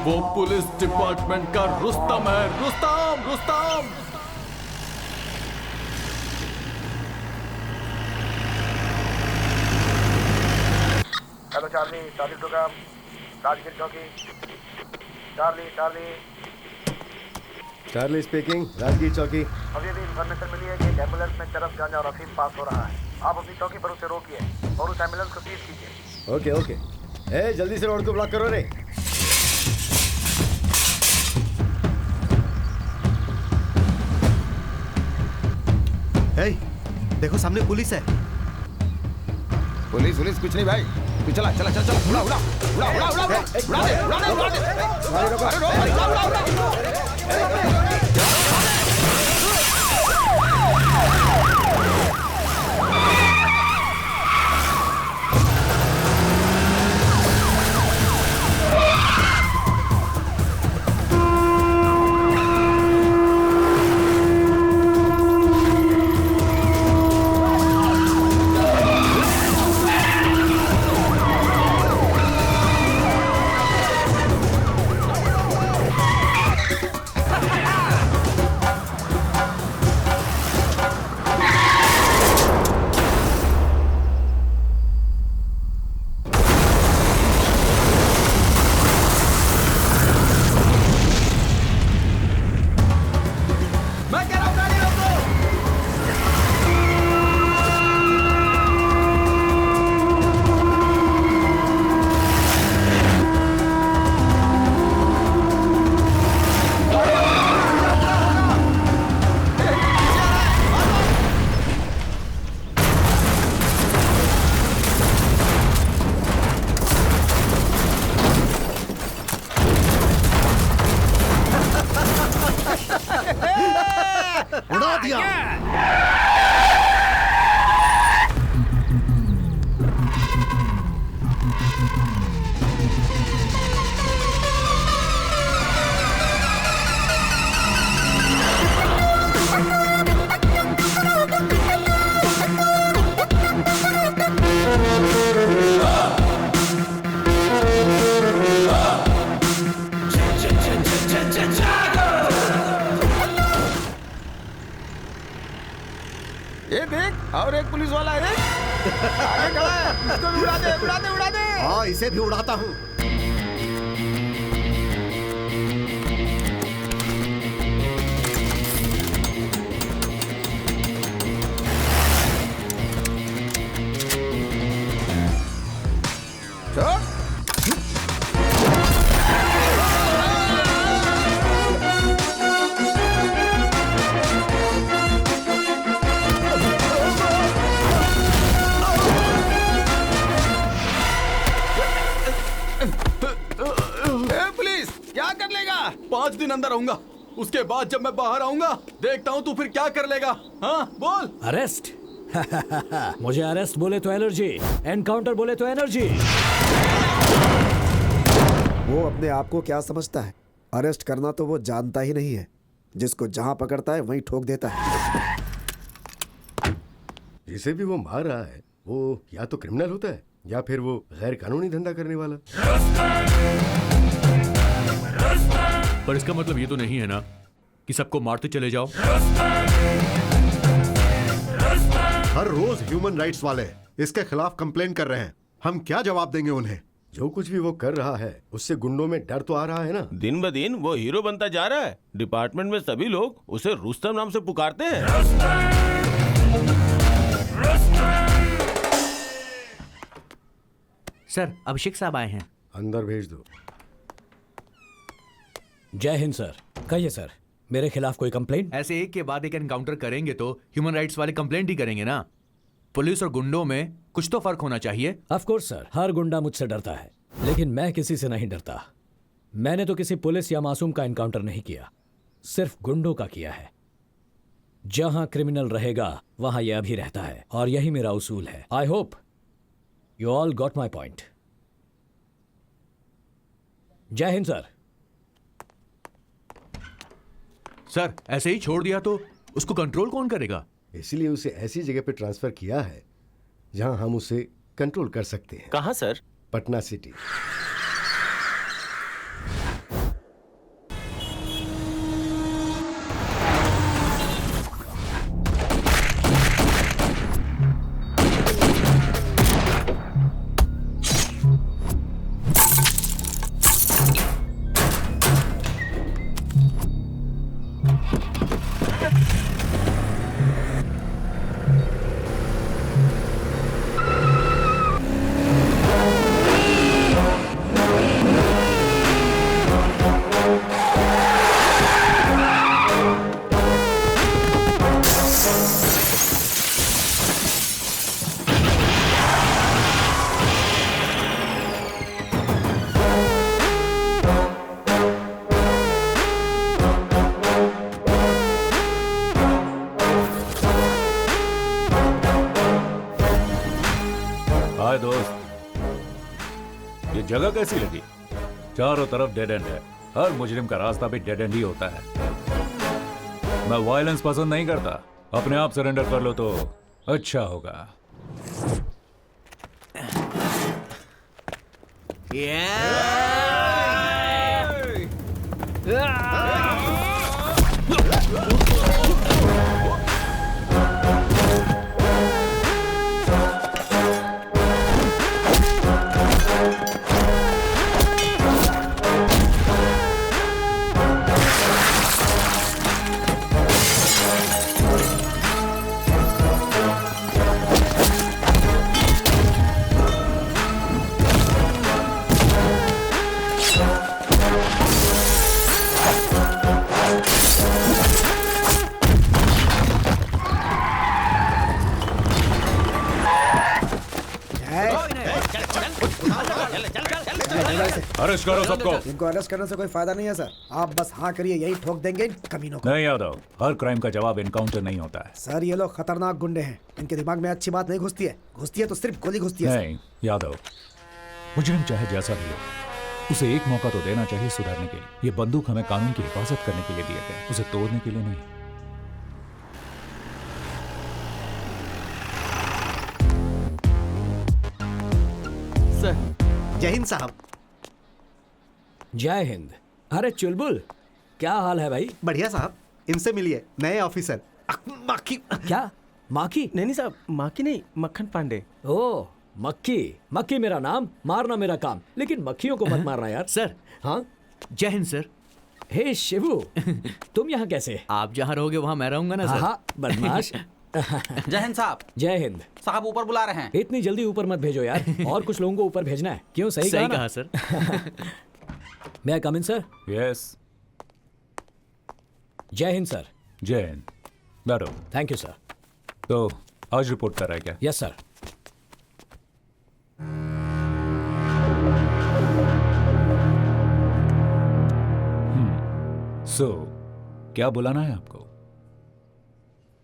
वो पुलिस डिपार्टमेंट का रुस्तम है, Rustam Rustam. Hello Charlie, Charlie program, Rajgir चौकी। Charlie Charlie Charlie speaking, Rajgir चौकी। अभी भी इन्फॉर्मेशन मिली है कि एक एम्बुलेंस में चरस गांजा और अफीम पास हो रहा है। आप अपनी चौकी पर उसे रोकिए और उस एम्बुलेंस को सीज कीजिए। Okay okay. ए जल्दी से रोड को ब्लॉक करो रे। हे, देखो सामने पुलिस है। पुलिस पुलिस कुछ नहीं भाई, तू चला चला चला चला, उड़ा उड़ा उड़ा उड़ा उड़ा उड़ा दे उड़ा दे उड़ा दे। अरे उड़ा उड़ा उड़ा। उड़ा दिया। ये देख, और एक पुलिस वाला है आगे खड़ा है, इसको भी उड़ा दे उड़ा दे उड़ा दे। हाँ, इसे भी उड़ाता हूँ। पुलिस क्या कर लेगा? 5 दिन अंदर रहूंगा, उसके बाद जब मैं बाहर आऊंगा देखता हूँ तू फिर क्या कर लेगा। हाँ बोल। अरेस्ट? मुझे अरेस्ट बोले तो एलर्जी, एनकाउंटर बोले तो एनर्जी। वो अपने आप को क्या समझता है? अरेस्ट करना तो वो जानता ही नहीं है। जिसको जहां पकड़ता है वहीं ठोक देता है। जिसे भी वो मार रहा है वो या तो क्रिमिनल होता है या फिर वो गैर कानूनी धंधा करने वाला। पर इसका मतलब ये तो नहीं है ना कि सबको मारते चले जाओ। हर रोज ह्यूमन राइट्स वाले इसके खिलाफ कंप्लेन कर रहे हैं। हम क्या जवाब देंगे उन्हें? जो कुछ भी वो कर रहा है उससे गुंडों में डर तो आ रहा है ना। दिन ब दिन वो हीरो बनता जा रहा है। डिपार्टमेंट में सभी लोग उसे रुस्तम नाम से पुकारते हैं। सर, अभिषेक साहब आए हैं। अंदर भेज दो। जय हिंद सर। कहिए सर, मेरे खिलाफ कोई कंप्लेंट? ऐसे एक के बाद एक एनकाउंटर करेंगे तो ह्यूमन राइट्स वाले कंप्लेंट ही करेंगे ना। पुलिस और गुंडों में कुछ तो फर्क होना चाहिए। ऑफ कोर्स सर, हर गुंडा मुझसे डरता है, लेकिन मैं किसी से नहीं डरता। मैंने तो किसी पुलिस या मासूम का एनकाउंटर नहीं किया, सिर्फ गुंडों का किया है। जहां क्रिमिनल रहेगा वहां यह भी रहता है, और यही मेरा उसूल है। I hope you all got my point. जय हिंद सर। सर, ऐसे ही छोड़ दिया तो उसको कंट्रोल कौन करेगा? इसलिए उसे ऐसी जगह पे ट्रांसफर किया है जहां हम उसे कंट्रोल कर सकते हैं। कहां सर? पटना सिटी। हाय दोस्त, ये जगह कैसी लगी? चारों तरफ डेड एंड है। हर मुजरिम का रास्ता भी डेड एंड ही होता है। मैं वायलेंस पसंद नहीं करता। अपने आप सरेंडर कर लो तो अच्छा होगा। अरेस्ट करो सबको। इनको अरेस्ट करने से कोई फायदा नहीं है सर। आप बस हाँ करिए, यही ठोक देंगे इन कमीनों को। नहीं यादव, हर क्राइम का जवाब एनकाउंटर नहीं होता है। सर ये लोग खतरनाक गुंडे हैं, इनके दिमाग में अच्छी बात नहीं घुसती है। घुसती है तो सिर्फ गोली घुसती है। नहीं यादव, मुजरिम चाहे जैसा भी हो, उसे एक मौका तो देना चाहिए सुधरने के लिए। ये बंदूक हमें कानून की हिफाजत करने के लिए दिए गए, उसे तोड़ने के लिए नहीं। सर, जय हिंद साहब। जय हिंद। अरे चुलबुल, क्या हाल है भाई? बढ़िया साहब, इनसे मिलिए, नए ऑफिसर। माखी। क्या माखी? नहीं साहब, माखी नहीं, मक्खन पांडे। ओ मक्खी। मक्खी मेरा नाम, मारना मेरा काम, लेकिन मक्खियों को मत मारना यार। सर। हाँ जय हिंद सर। हे शिवू, तुम यहाँ कैसे? आप जहाँ रहोगे वहाँ मैं रहूंगा ना सर। हाँ बदमाश। जय हिंद साहब। जय हिंद साहब, ऊपर बुला रहे हैं। इतनी जल्दी ऊपर मत भेजो यार, और कुछ लोगों को ऊपर भेजना है। क्यों? सही कहा सर। मैं आई कम इन सर? यस। जय हिंद सर। जय हिंद। बैठो। Thank you sir. तो आज रिपोर्ट कर रहा है क्या? Yes sir. क्या बुलाना है आपको?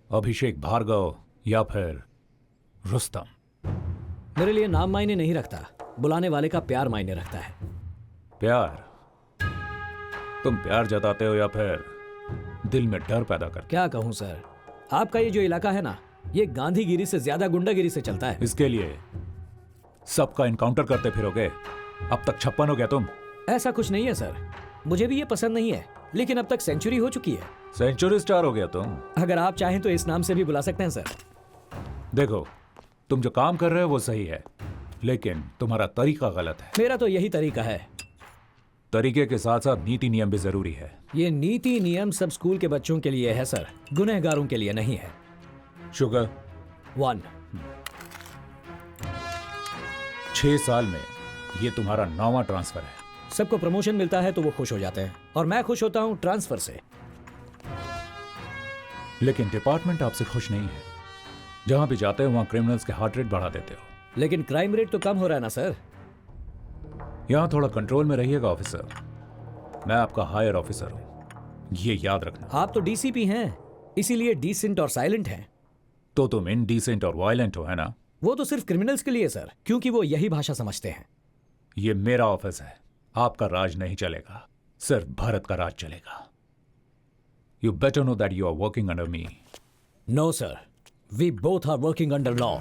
अभिषेक भार्गव या फिर रुस्तम? मेरे लिए नाम मायने नहीं रखता, बुलाने वाले का प्यार मायने रखता है। प्यार? तुम प्यार जताते हो या फिर दिल में डर पैदा करते? क्या कहूं सर, आपका ये जो इलाका है ना, ये गांधीगिरी से ज्यादा गुंडागिरी से चलता है। इसके लिए सबका इनकाउंटर करते फिरोगे? अब तक 56 हो गया तुम। ऐसा कुछ नहीं है सर, मुझे भी ये पसंद नहीं है, लेकिन अब तक सेंचुरी हो चुकी है। सेंचुरी स्टार हो गया तुम। अगर आप चाहें तो इस नाम से भी बुला सकते हैं सर। देखो, तुम जो काम कर रहे हो वो सही है, लेकिन तुम्हारा तरीका गलत है। मेरा तो यही तरीका है। तरीके के साथ साथ नीति नियम भी जरूरी है। ये नीति नियम सब स्कूल के बच्चों के लिए है सर, गुनहगारों के लिए नहीं है। शुगर 1। 6 साल में ये तुम्हारा 9वां ट्रांसफर है। सबको प्रमोशन मिलता है तो वो खुश हो जाते हैं, और मैं खुश होता हूँ ट्रांसफर से। लेकिन डिपार्टमेंट आपसे खुश नहीं है। जहां भी जाते हो वहां क्रिमिनल्स के हार्ट रेट बढ़ा देते हो। लेकिन क्राइम रेट तो कम हो रहा है ना सर। यहां थोड़ा कंट्रोल में रहिएगा ऑफिसर। मैं आपका हायर ऑफिसर हूं, ये याद रखना। आप तो डीसीपी हैं, इसीलिए डिसेंट और साइलेंट हैं। तो तुम इनडिसेंट और वायलेंट हो, है ना? वो तो सिर्फ क्रिमिनल्स के लिए सर, क्योंकि वो यही भाषा समझते हैं। ये मेरा ऑफिस है, आपका राज नहीं चलेगा, सिर्फ भारत का राज चलेगा। You better know that you are working under me. No sir, we both are working under law.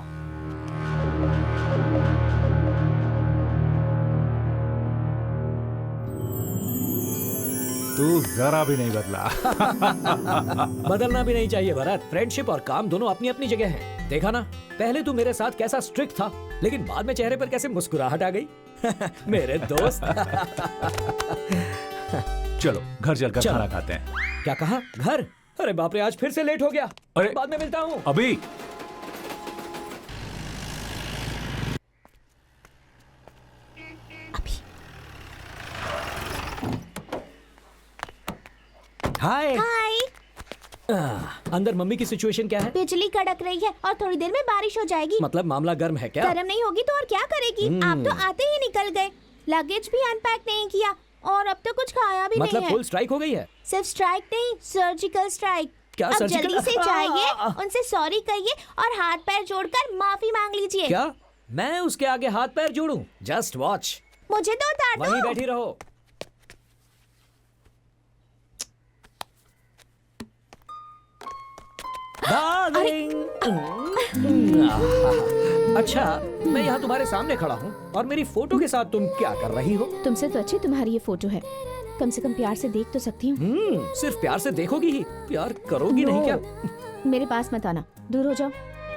तू जरा भी नहीं बदला। बदलना भी नहीं चाहिए भरत। फ्रेंडशिप और काम दोनों अपनी अपनी जगह हैं। देखा ना, पहले तू मेरे साथ कैसा स्ट्रिक्ट था, लेकिन बाद में चेहरे पर कैसे मुस्कुराहट आ गई। मेरे दोस्त। चलो घर चलकर खाना खाते हैं। क्या कहा? घर? अरे बाप रे, आज फिर से लेट हो गया। अरे बाद में मिलता हूँ। अभी हाय। हाय। अंदर मम्मी की सिचुएशन क्या है? बिजली कड़क रही है और थोड़ी देर में बारिश हो जाएगी। मतलब मामला गर्म है क्या? गर्म नहीं होगी तो और क्या करेगी? आप तो आते ही निकल गए, लगेज भी अनपैक नहीं किया और अब तक कुछ खाया भी मतलब नहीं है। फुल स्ट्राइक हो गई है? सिर्फ स्ट्राइक नहीं, सर्जिकल स्ट्राइक। क्या अब सर्जिकल? जल्दी से जाइए, उनसे सॉरी कहिए और हाथ पैर जोड़कर माफी मांग लीजिए। क्या मैं उसके आगे हाथ पैर जोड़ूं? Just watch. मुझे तो उतार दो। वहीं बैठी रहो। अच्छा, मैं यहाँ तुम्हारे सामने खड़ा हूँ और मेरी फोटो के साथ तुम क्या कर रही हो? तुमसे तो अच्छी तुम्हारी ये फोटो है, कम से कम प्यार से देख तो सकती हूँ। सिर्फ प्यार से देखोगी ही, प्यार करोगी नहीं क्या? मेरे पास मत आना, दूर हो जाओ।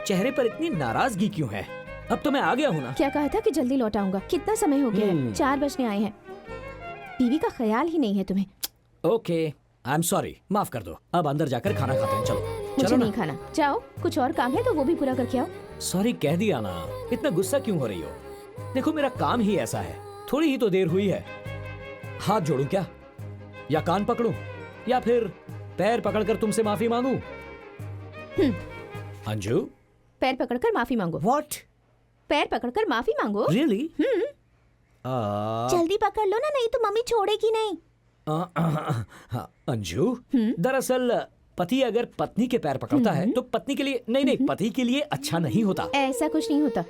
चेहरे पर इतनी नाराजगी क्यों है? अब तो मैं आ गया हूँ ना। क्या कहा था कि जल्दी लौट आऊंगा? कितना समय हो गया है? 4 बजने आए हैं। बीवी का ख्याल ही नहीं है तुम्हें। ओके, आई एम सॉरी, माफ कर दो। अब अंदर जाकर खाना खाते हैं। चलो। मुझे नहीं खाना, जाओ। कुछ और काम है तो वो भी पूरा करके आओ। सॉरी कह दिया ना, इतना गुस्सा क्यों हो रही हो? देखो मेरा काम ही ऐसा है, थोड़ी ही तो देर हुई है। हाथ जोड़ूं क्या, या कान पकड़ूं, या फिर पैर पकड़कर तुमसे माफी मांगूं? अंजू, पैर पकड़कर माफी मांगो। व्हाट? पैर पकड़कर माफी मांगो? रियली? जल्दी पकड़ लो ना, नहीं तो मम्मी छोड़ेगी नहीं। अंजू, दरअसल पति अगर पत्नी के पैर पकड़ता है तो पत्नी के लिए नहीं, पति के लिए अच्छा नहीं होता। ऐसा कुछ नहीं होता।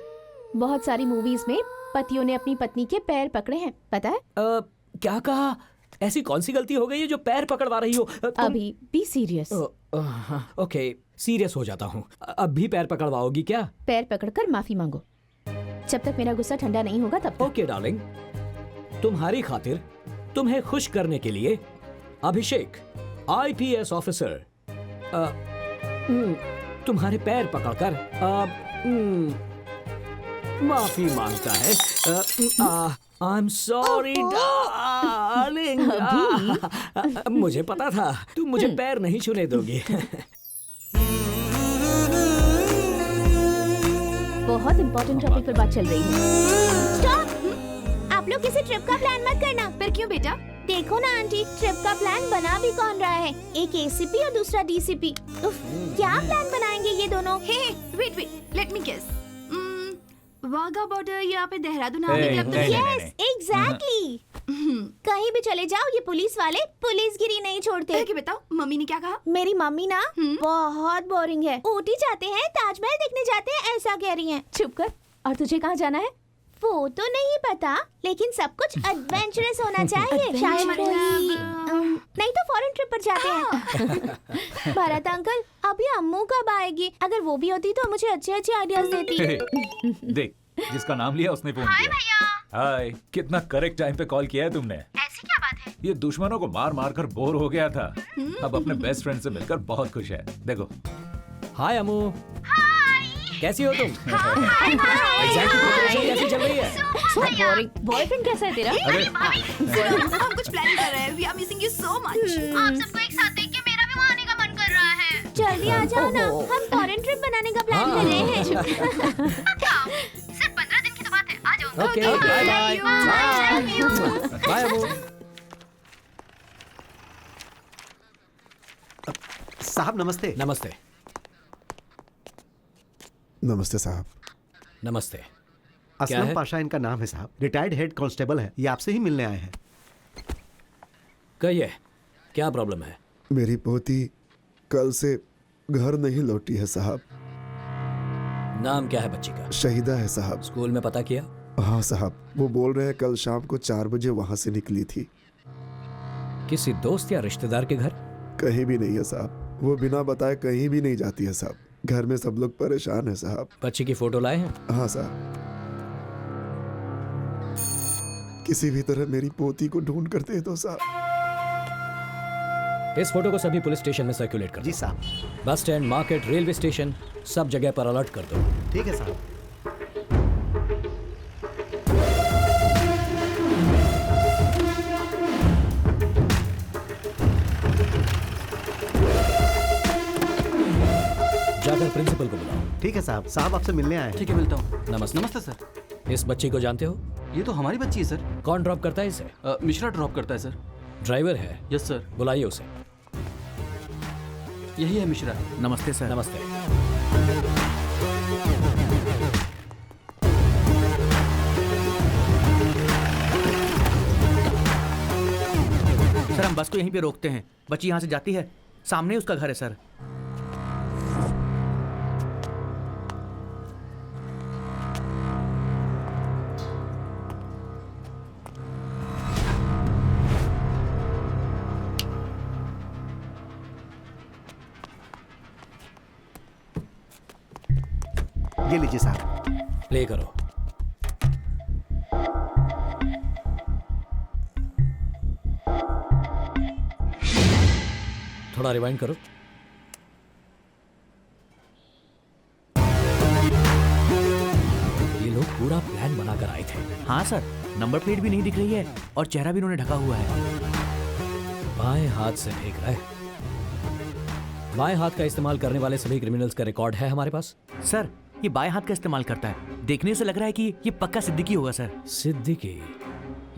बहुत सारी मूवीज में पतियों ने अपनी पत्नी के पैर पकड़े हैं, पता है? क्या कहा? ऐसी कौन सी गलती हो गई है जो पैर पकड़वा रही हो? अभी बी सीरियस। ओके, सीरियस हो जाता हूँ। अब भी पैर पकड़वाओगी क्या? पैर पकड़कर माफी मांगो, जब तक मेरा गुस्सा ठंडा नहीं होगा तब तक। ओके डार्लिंग, तुम्हारी खातिर, तुम्हें खुश करने के लिए अभिषेक IPS ऑफिसर तुम्हारे पैर पकड़कर माफी मांगता है। आई एम सॉरी डार्लिंग। मुझे पता था तुम मुझे पैर नहीं छूने दोगी। बहुत इंपॉर्टेंट टॉपिक पर बात चल रही है। स्टॉप! आप लोग किसी ट्रिप का प्लान मत करना। फिर क्यों बेटा? देखो ना आंटी, ट्रिप का प्लान बना भी कौन रहा है? एक ACP और दूसरा DCP। क्या प्लान बनाएंगे ये दोनों? Wait, let me guess. Wagah border या पे देहरादून यस, एग्जैक्टली। कहीं भी चले जाओ, ये पुलिस वाले पुलिसगिरी नहीं छोड़ते। कि बताओ, मम्मी ने क्या कहा? मेरी मम्मी ना बहुत बोरिंग है। ऊटी जाते हैं, ताजमहल देखने जाते हैं, ऐसा कह रही हैं। चुप कर। और तुझे कहाँ जाना है? वो तो नहीं पता, लेकिन सब कुछ एडवेंचरस होना चाहिए। शायद नहीं तो फॉरेन ट्रिप पर जाते हैं। भारत अंकल, अभी अम्मू कब आएगी? अगर वो भी होती तो मुझे अच्छे अच्छे आइडियाज देती। देख, जिसका नाम लिया उसने फोन किया। हाय, कितना करेक्ट टाइम पे कॉल किया है तुमने। ऐसी क्या बात है? ये दुश्मनों को मार मार कर बोर हो गया था, अब अपने बेस्ट फ्रेंड से मिलकर बहुत खुश है। देखो। हाय अम्मू। हाय। कैसी हो तुम? एग्जाम की प्रिपरेशन कैसी चल रही है? बोरिंग। बॉयफ्रेंड कैसा है तेरा? हम कुछ प्लान कर रहे हैं। We are missing you so much. आप सबको एक साथ देख के मेरा भी वहाँ आने का मन कर रहा है। जल्दी आ जाओ ना, हम टॉरेंट ट्रिप बनाने का प्लान कर रहे हैं। सिर्फ 15 दिन की तो बात है, आ जाओ। Okay, bye bye. बाय अबू। साहब नमस्ते। नमस्ते। नमस्ते साहब। नमस्ते। असलम पाशा इनका नाम है साहब, रिटायर्ड हेड कांस्टेबल है, ये आपसे ही मिलने आए हैं। कहिए, क्या प्रॉब्लम है? मेरी पोती कल से घर नहीं लौटी है साहब। नाम क्या है बच्ची का? शहीदा है साहब। स्कूल में पता किया? हाँ साहब, वो बोल रहे हैं कल शाम को 4 बजे वहां से निकली थी। किसी दोस्त या रिश्तेदार के घर? कहीं भी नहीं है साहब, वो बिना बताए कहीं भी नहीं जाती है साहब। घर में सब लोग परेशान है साहब। बच्ची की फोटो लाए हैं? हाँ साहब। किसी भी तरह मेरी पोती को ढूंढ कर दे दो साहब। इस फोटो को सभी पुलिस स्टेशन में सर्कुलेट कर दो। जी साहब। Bus stand, market, railway station, सब जगह पर अलर्ट कर दो। ठीक है साहब। जाकर प्रिंसिपल को बुलाओ। ठीक है साहब। साहब आपसे मिलने आए हैं। ठीक है, मिलता हूँ। नमस्ते। नमस्ते सर। इस बच्ची को जानते हो? ये तो हमारी बच्ची है सर। कौन ड्रॉप करता है इसे? मिश्रा ड्रॉप करता है सर। ड्राइवर है? Yes sir. बुलाइए उसे। यही है मिश्रा। नमस्ते सर। नमस्ते। सर हम बस को यहीं पे रोकते हैं। बच्ची यहाँ से जाती है, सामने उसका घर है सर। ये लीजिए साहब। प्ले करो। थोड़ा रिवाइंड करो। ये लोग पूरा प्लान बनाकर आए थे। हाँ सर, नंबर प्लेट भी नहीं दिख रही है और चेहरा भी उन्होंने ढका हुआ है। बाएं हाथ से फेंक रहा है। बाएं हाथ का इस्तेमाल करने वाले सभी क्रिमिनल्स का रिकॉर्ड है हमारे पास। सर ये बाएं हाथ का इस्तेमाल करता है। देखने से लग रहा है कि ये पक्का सिद्दीकी होगा सर। सिद्दीकी?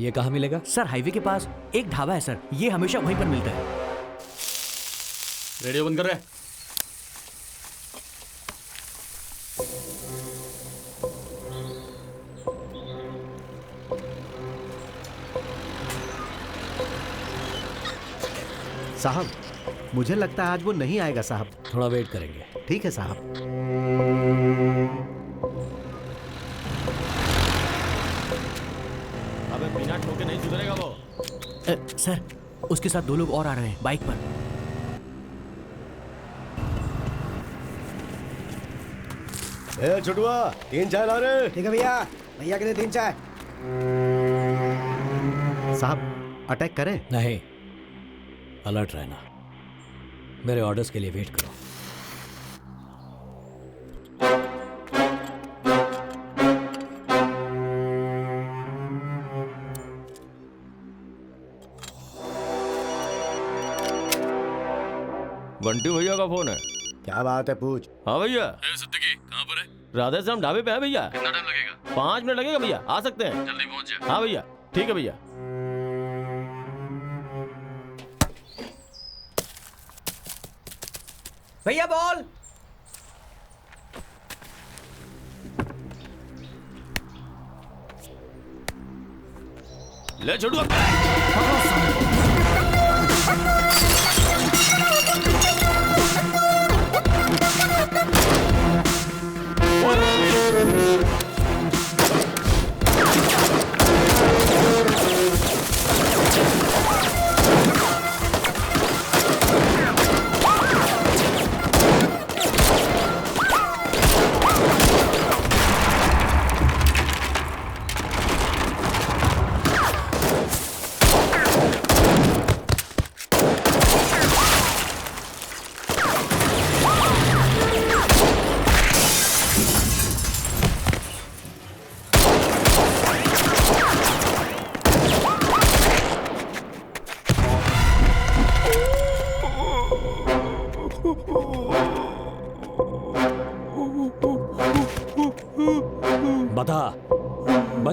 ये कहाँ मिलेगा? सर हाईवे के पास एक ढाबा है सर, ये हमेशा वहीं पर मिलता है। रेडियो बंद कर रहे। साहब मुझे लगता है आज वो नहीं आएगा साहब। थोड़ा वेट करेंगे। ठीक है साहब। अबे बिना ठोके नहीं सुधरेगा वो। सर उसके साथ 2 लोग और आ रहे हैं बाइक पर। ए छुटुआ, 3 चाय ला रहे। ठीक है भैया। भैया के लिए 3 चाय। साहब अटैक करें? नहीं, अलर्ट रहना। मेरे ऑर्डर्स के लिए वेट करो। बंटी भैया का फोन है। क्या बात है, पूछ। हाँ भैया। सिद्दीकी कहाँ पर है? राधे श्याम ढाबे पे है भैया। कितना टाइम लगेगा? 5 मिनट लगेगा भैया, आ सकते हैं। जल्दी पहुँच जाए। हाँ भैया, ठीक है भैया। भैया बॉल। ले छोटू।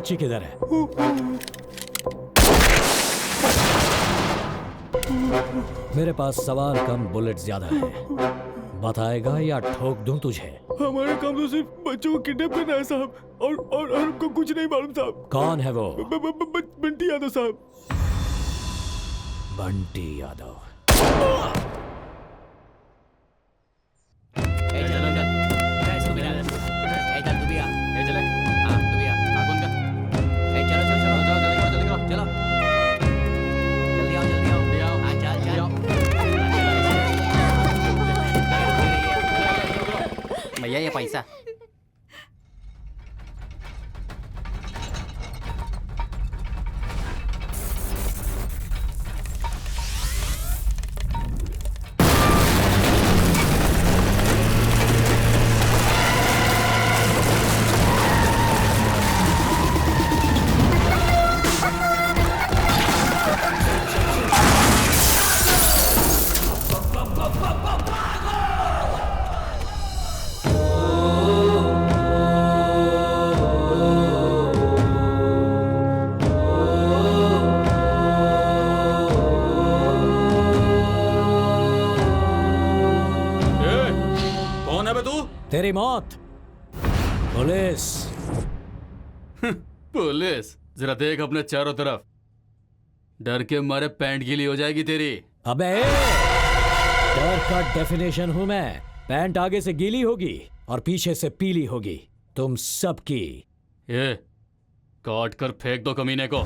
बच्ची किधर है? मेरे पास सवाल कम बुलेट ज्यादा है। बताएगा या ठोक दूं तुझे? हमारा काम तो सिर्फ बच्चों को किडनैप करना है साहब, और हमको कुछ नहीं मालूम साहब। कौन है वो? बंटी यादव साहब। बंटी यादव। भैया ये पैसा। तेरी मौत। पुलिस। पुलिस? जरा देख अपने चारों तरफ, डर के मारे पैंट गीली हो जाएगी तेरी। अबे डर का डेफिनेशन हूं मैं। पैंट आगे से गीली होगी और पीछे से पीली होगी, तुम सबकी। ये काट कर फेंक दो कमीने को।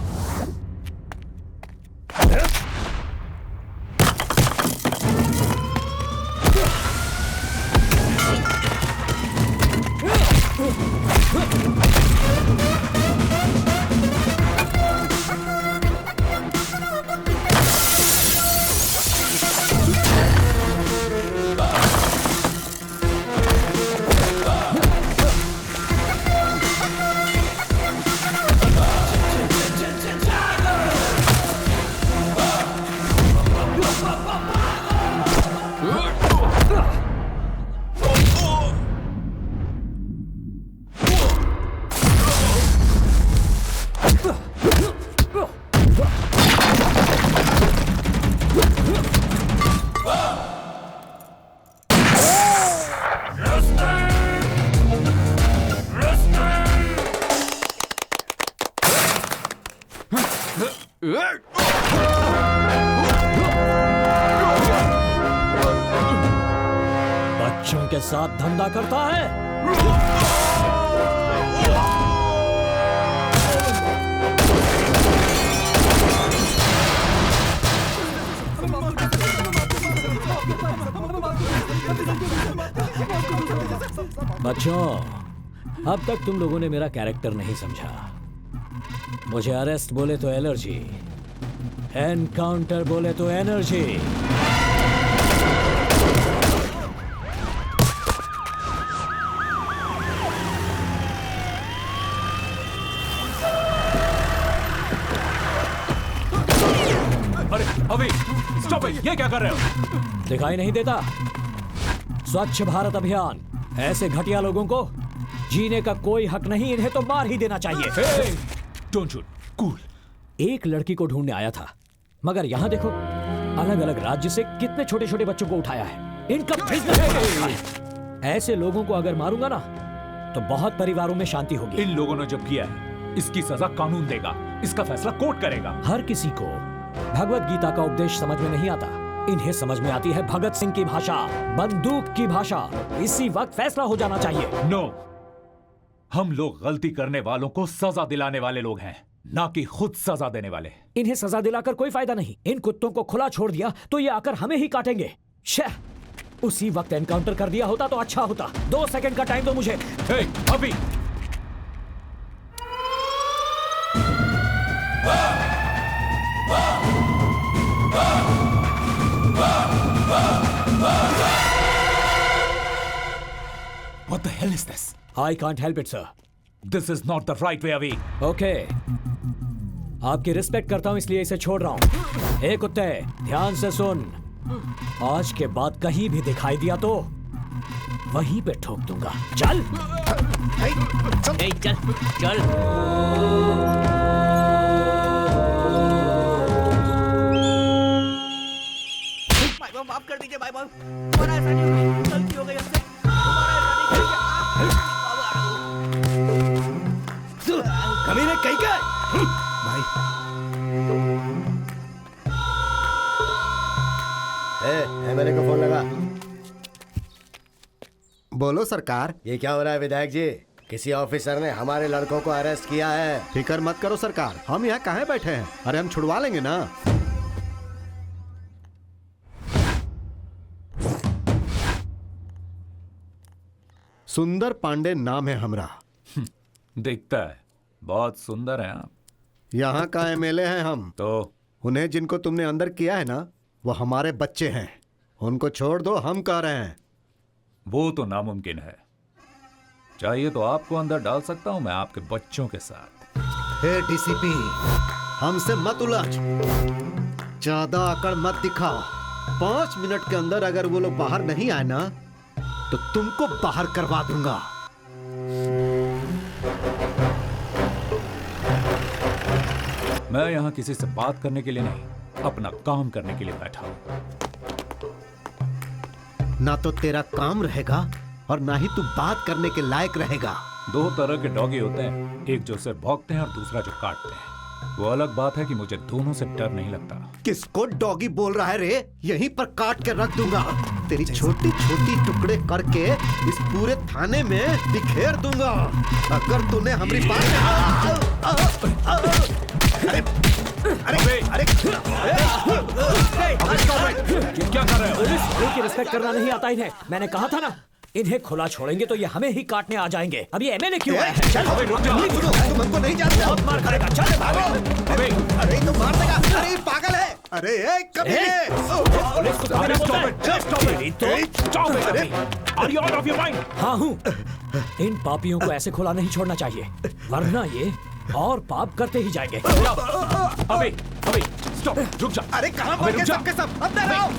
बच्चों के साथ धंधा करता है। बच्चों, अब तक तुम लोगों ने मेरा कैरेक्टर नहीं समझा। मुझे अरेस्ट बोले तो एलर्जी, एनकाउंटर बोले तो एनर्जी। अरे अभी स्टॉप इट! ये क्या कर रहे हो? दिखाई नहीं देता? स्वच्छ भारत अभियान। ऐसे घटिया लोगों को जीने का कोई हक नहीं, इन्हें तो मार ही देना चाहिए। Don't shoot, cool. एक लड़की को ढूंढने आया था, मगर यहाँ देखो, अलग अलग राज्य से कितने छोटे छोटे बच्चों को उठाया है। इनका बिजनेस। ऐसे लोगों को अगर मारूंगा ना तो बहुत परिवारों में शांति होगी। इन लोगों ने जो किया है इसकी सजा कानून देगा, इसका फैसला कोर्ट करेगा। हर किसी को भगवत गीता का उपदेश समझ में नहीं आता, इन्हें समझ में आती है भगत सिंह की भाषा, बंदूक की भाषा। इसी वक्त फैसला हो जाना चाहिए। नो, हम लोग गलती करने वालों को सजा दिलाने वाले लोग हैं, ना कि खुद सजा देने वाले। इन्हें सजा दिलाकर कोई फायदा नहीं। इन कुत्तों को खुला छोड़ दिया तो ये आकर हमें ही काटेंगे। शह, उसी वक्त एनकाउंटर कर दिया होता तो अच्छा होता। 2 सेकंड का टाइम दो मुझे। अभी What the hell is this? I can't help it, sir. This is not the right way, Avi. Okay. आपकी रिस्पेक्ट करता हूं इसलिए इसे छोड़ रहा हूं। ए कुत्ते, ध्यान से सुन। आज के बाद कहीं भी दिखाई दिया तो वहीं पे ठोक दूंगा। चल ए, चल चल। भाई बाबू माफ कर दीजिए भाई बाबू, हमारा ऐसा नहीं होगा, गलती हो गई हमसे, कमीने कहीं का भाई एमएलए को फोन लगा। बोलो सरकार। ये क्या हो रहा है विधायक जी? किसी ऑफिसर ने हमारे लड़कों को अरेस्ट किया है। फिक्र मत करो सरकार, हम यहाँ काहे बैठे हैं? अरे हम छुड़वा लेंगे ना। सुंदर पांडे नाम है हमरा। दिखता है बहुत सुंदर है आप। यहाँ का एमएलए हैं हम। तो उन्हें जिनको तुमने अंदर किया है ना, वो हमारे बच्चे हैं। उनको छोड़ दो, हम कह रहे हैं। वो तो नामुमकिन है। चाहिए तो आपको अंदर डाल सकता हूं मैं आपके बच्चों के साथ। हे डीसीपी, हमसे मत उलझ, ज्यादा अकड़ मत दिखाओ। 5 मिनट के अंदर अगर वो लोग बाहर नहीं आए ना, तो तुमको बाहर करवा दूंगा। मैं यहाँ किसी से बात करने के लिए नहीं, अपना काम करने के लिए बैठा हूं। ना तो तेरा काम रहेगा और ना ही तू बात करने के लायक रहेगा। 2 तरह के डॉगी होते हैं, एक जो सिर्फ भौंकते हैं और दूसरा जो काटते हैं। वो अलग बात है कि मुझे दोनों से डर नहीं लगता। किसको डॉगी बोल रहा है रे? यहीं पर काट के रख दूंगा। तेरी छोटी छोटी टुकड़े करके इस पूरे थाने में बिखेर दूंगा। अगर तूने हमारी बात क्या कर रहे हो? पुलिस की रिस्पेक्ट करना नहीं आता इन्हें। मैंने कहा था ना, इन्हें खुला छोड़ेंगे तो ये हमें ही काटने आ जाएंगे। अब ये एमएलए क्यों है? चल अबे रुक जा, तुम हमको नहीं जानते। बहुत मार खाएगा। चल भागो। अरे तो मार देगा। अरे पागल है। अरे पुलिस को Are you out of your mind? हाँ हूँ। इन पापियों को ऐसे खुला नहीं छोड़ना चाहिए, वरना ये और पाप करते ही जाएंगे। अबे स्टॉप, रुक जा। अरे कहाँ भाग गए सबके सब? अंदर आओ।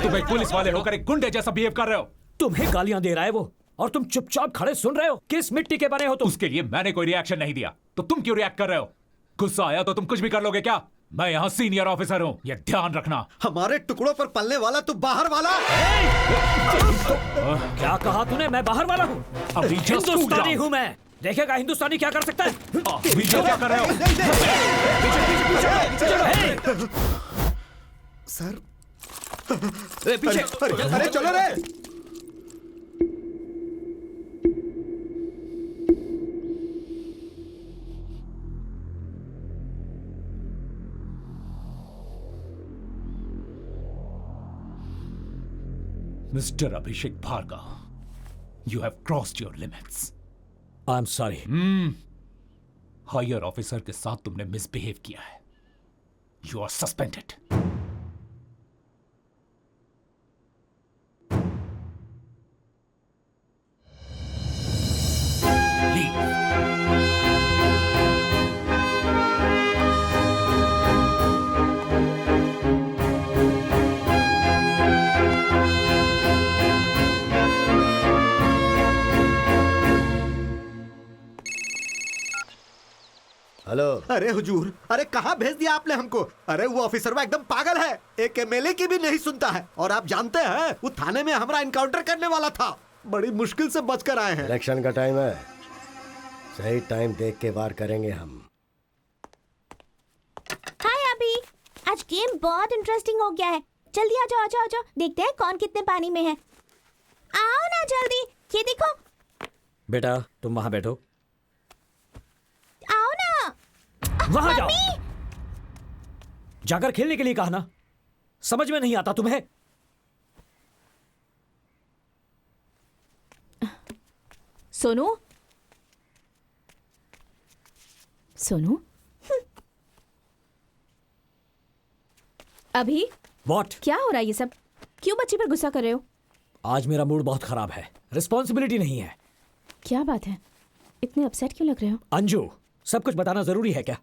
तुम एक पुलिस वाले होकर एक गुंडे जैसा बिहेव कर रहे हो। तुम्हें गालियां दे रहा है वो, और तुम चुपचाप खड़े सुन रहे हो। किस मिट्टी के बने हो तुम? उसके लिए मैंने कोई रिएक्शन नहीं दिया, तो तुम क्यों रिएक्ट कर रहे हो? गुस्सा आया तो तुम कुछ भी कर लोगे क्या? मैं यहाँ सीनियर ऑफिसर हूँ, ये ध्यान रखना। हमारे टुकड़ों पर पलने वाला तू बाहर वाला। क्या कहा तूने? मैं बाहर वाला हूँ? अभी हिंदुस्तानी हूँ मैं। देखेगा हिंदुस्तानी क्या कर सकता है। क्या कर रहे हो? सर पीछे। अरे चलो रे। Mister Abhishek Bhargava, you have crossed your limits. I'm sorry. Higher officer के साथ तुमने मिसबिहेव किया है। You are suspended. हेलो। अरे हुजूर, अरे कहाँ भेज दिया आपने हमको? अरे वो ऑफिसर एकदम पागल है, एक एमएलए की भी नहीं सुनता है। और आप जानते हैं वो थाने में हमारा इनकाउंटर करने वाला था। बड़ी मुश्किल से बचकर आए हैं। इलेक्शन का टाइम है, सही टाइम देख के वार करेंगे हम। हाय अभी, आज गेम बहुत इंटरेस्टिंग हो गया है। जल्दी आ जाओ, आ जाओ, आ जाओ। देखते हैं कौन कितने पानी में है। आओ ना जल्दी, ये देखो। बेटा तुम वहां बैठो। आओ ना। वहां जाओ। जाकर खेलने के लिए कहा ना, समझ में नहीं आता तुम्हें? सोनू, सोनू। अभी What? क्या हो रहा है ये सब? क्यों बच्ची पर गुस्सा कर रहे हो? आज मेरा मूड बहुत खराब है, रिस्पॉन्सिबिलिटी नहीं है। क्या बात है, इतने अपसेट क्यों लग रहे हो? अंजू, सब कुछ बताना जरूरी है क्या?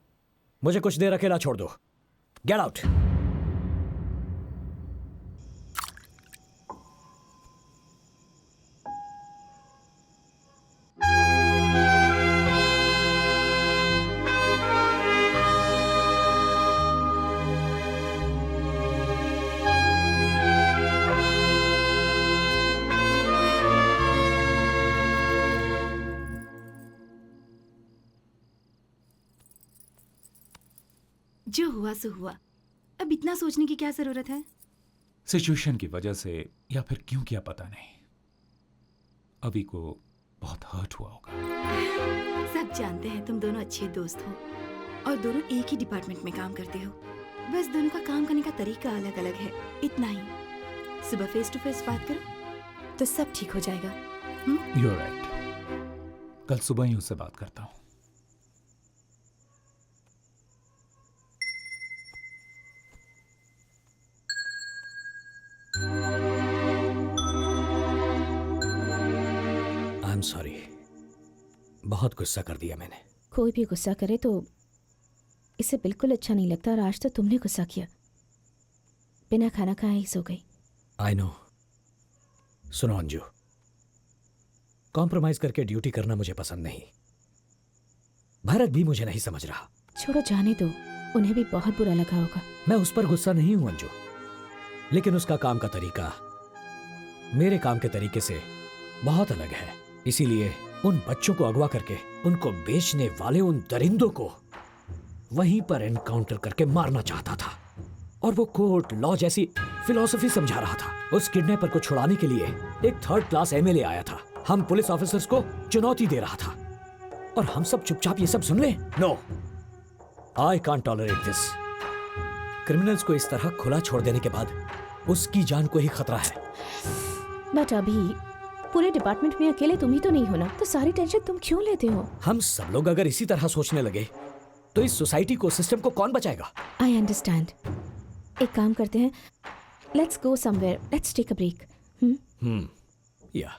मुझे कुछ देर अकेला छोड़ दो। Get out. जो हुआ सो हुआ, अब इतना सोचने की क्या जरूरत है? सिचुएशन की वजह से या फिर क्यों किया पता नहीं, अभी को बहुत हर्ट हुआ होगा। सब जानते हैं तुम दोनों अच्छे दोस्त हो और दोनों एक ही डिपार्टमेंट में काम करते हो। बस दोनों का काम करने का तरीका अलग अलग है, इतना ही। सुबह फेस टू फेस बात करो तो सब ठीक हो जाएगा। You're right. कल सुबह ही उससे बात करता हूँ। आई एम सॉरी, बहुत गुस्सा कर दिया मैंने। कोई भी गुस्सा करे तो इसे बिल्कुल अच्छा नहीं लगता, और आज तो तुमने गुस्सा किया। बिना खाना खाए ही सो गई। I know. सुनो अंजू, कॉम्प्रोमाइज करके ड्यूटी करना मुझे पसंद नहीं। भारत भी मुझे नहीं समझ रहा। छोड़ो, जाने दो, उन्हें भी बहुत बुरा लगा होगा। मैं उस पर गुस्सा नहीं हूं अंजू, लेकिन उसका काम का तरीका मेरे काम के तरीके से बहुत अलग है। इसीलिए उन बच्चों को अगवा करके उनको बेचने वाले उन दरिंदों को वहीं पर एनकाउंटर करके मारना चाहता था। और वो कोर्ट लॉ जैसी फिलॉसफी समझा रहा था। उस किडनैपर को छुड़ाने के लिए एक 3rd क्लास एमएलए आया था। हम पुलिस ऑफिसर्स को चुनौती दे रहा था और हम सब चुपचाप ये सब सुन ले। No, I can't tolerate this. Criminals को इस तरह खुला छोड़ देने के बाद उसकी जान को ही खतरा है। बट अभी पूरे डिपार्टमेंट में अकेले तुम ही तो नहीं हो ना, तो सारी टेंशन तुम क्यों लेते हो? हम सब लोग अगर इसी तरह सोचने लगे तो इस सोसाइटी को, सिस्टम को कौन बचाएगा? I understand. एक काम करते हैं, let's go somewhere, let's take a break. या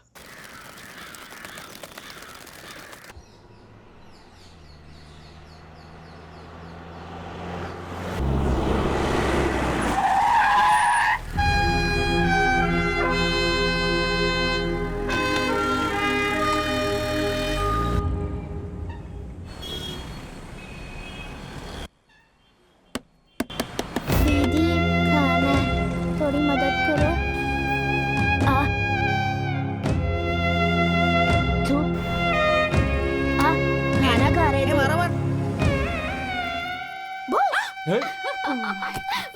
दीदी, खाना, थोड़ी मदद करो। खाना खा रहे थे।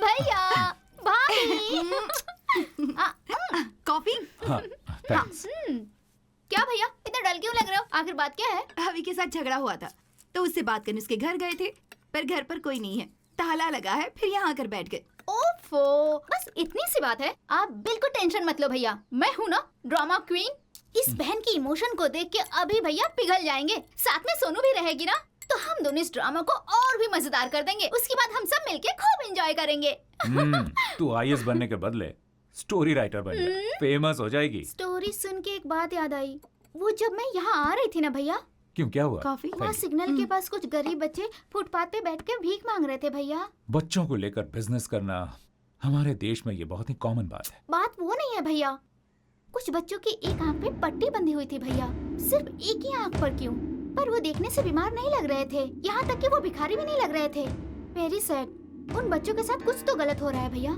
भैया, भाभी। कॉफी? हाँ, थैंक्स। क्या भैया, इतना डल क्यों लग रहे हो? आखिर बात क्या है? हवी के साथ झगड़ा हुआ था तो उससे बात करने उसके घर गए थे, पर घर पर कोई नहीं है, ताला लगा है, फिर यहाँ आकर बैठ गए। ओफो, बस इतनी सी बात है। आप बिल्कुल टेंशन मत लो भैया, मैं हूँ ना ड्रामा क्वीन। इस बहन की इमोशन को देख के अभी भैया पिघल जाएंगे। साथ में सोनू भी रहेगी ना, तो हम दोनों इस ड्रामा को और भी मजेदार कर देंगे। उसके बाद हम सब मिलके खूब एंजॉय करेंगे। तू आईएएस बनने के बदले स्टोरी राइटर बन जा, फेमस हो जाएगी। स्टोरी सुन के एक बात याद आई। वो जब मैं यहाँ आ रही थी ना भैया, क्यों, क्या हुआ? कॉफी? वहाँ सिग्नल के पास कुछ गरीब बच्चे फुटपाथ पे बैठ के भीख मांग रहे थे भैया। बच्चों को लेकर बिजनेस करना हमारे देश में ये बहुत ही कॉमन बात है। बात वो नहीं है भैया, कुछ बच्चों की एक आंख पे पट्टी बंधी हुई थी भैया। सिर्फ एक ही आंख पर क्यों? पर वो देखने से बीमार नहीं लग रहे थे, यहाँ तक कि वो भिखारी भी नहीं लग रहे थे। Very sad. उन बच्चों के साथ कुछ तो गलत हो रहा है भैया।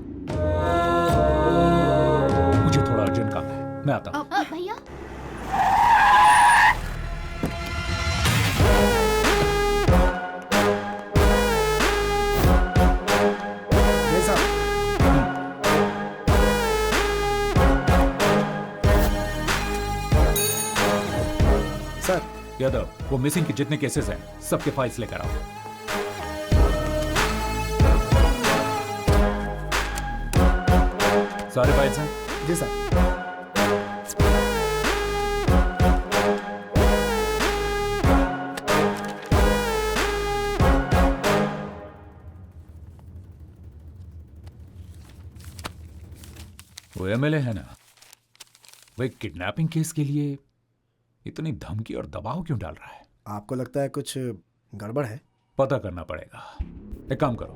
मुझे थोड़ा अर्जेंट काम है, मैं आता हूँ। भैया सर, यादव, वो मिसिंग के जितने केसेस हैं सबके फाइल्स लेकर आओ। सारे फाइल्स हैं? जी सर। वो एमएलए है ना, वो एक किडनैपिंग केस के लिए इतनी धमकी और दबाव क्यों डाल रहा है? आपको लगता है कुछ गड़बड़ है? पता करना पड़ेगा। एक काम करो,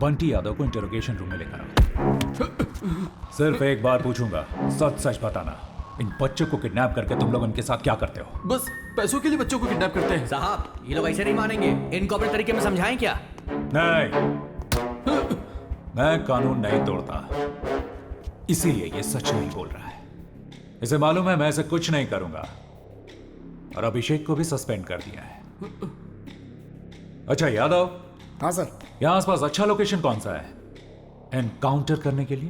बंटी यादव को इंटरोगेशन रूम में लेकर आओ। सिर्फ एक बार पूछूंगा, सच सच बताना, इन बच्चों को किडनैप करके तुम लोग इनके साथ क्या करते हो? बस पैसों के लिए बच्चों को किडनैप करते हैं। साहब, ये लोग ऐसे नहीं मानेंगे। इनको अपने तरीके में समझाएं क्या? नहीं, मैं कानून नहीं तोड़ता, इसीलिए ये सच नहीं बोल रहा है। इसे मालूम है मैं ऐसे कुछ नहीं करूंगा, और अभिषेक को भी सस्पेंड कर दिया है। अच्छा यादव, हाँ सर। यहाँ आसपास अच्छा लोकेशन कौन सा है एनकाउंटर करने के लिए?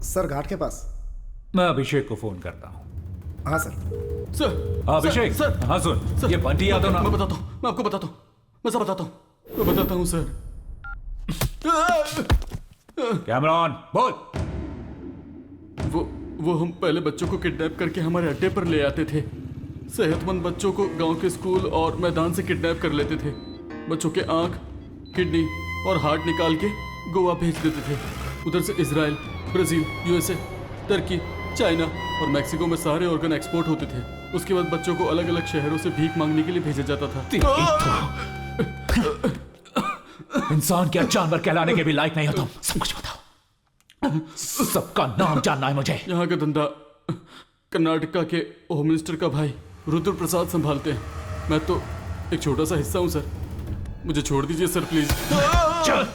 सर घाट के पास। मैं अभिषेक को फोन करता हूँ। हाँ सर। सर अभिषेक सर, हाँ सुन, ये बंटी यादव ना। मैं बताता हूँ, मैं आपको बताता हूँ, मैं सब बताता हूँ, मैं बताता हूँ सर। कैमरॉन बोल। वो हम पहले बच्चों को किडनैप करके हमारे अड्डे पर ले आते थे। सेहतमंद बच्चों को गांव के स्कूल और मैदान से किडनैप कर लेते थे। बच्चों के आंख, किडनी और हार्ट निकाल के गोवा भेज देते थे। उधर से Israel, Brazil, USA, Turkey, China और मैक्सिको में सारे ऑर्गन एक्सपोर्ट होते थे। उसके बाद बच्चों को अलग अलग शहरों से भीख मांगने के लिए भेजा जाता था। इंसान क्या जानवर कहलाने के भी लायक नहीं हो तुम। सब कुछ बताओ, सबका नाम जानना है मुझे। यहाँ का धंधा कर्नाटका के होम मिनिस्टर का भाई रुद्र प्रसाद संभालते हैं। मैं तो एक छोटा सा हिस्सा हूँ सर, मुझे छोड़ दीजिए सर प्लीज। चल।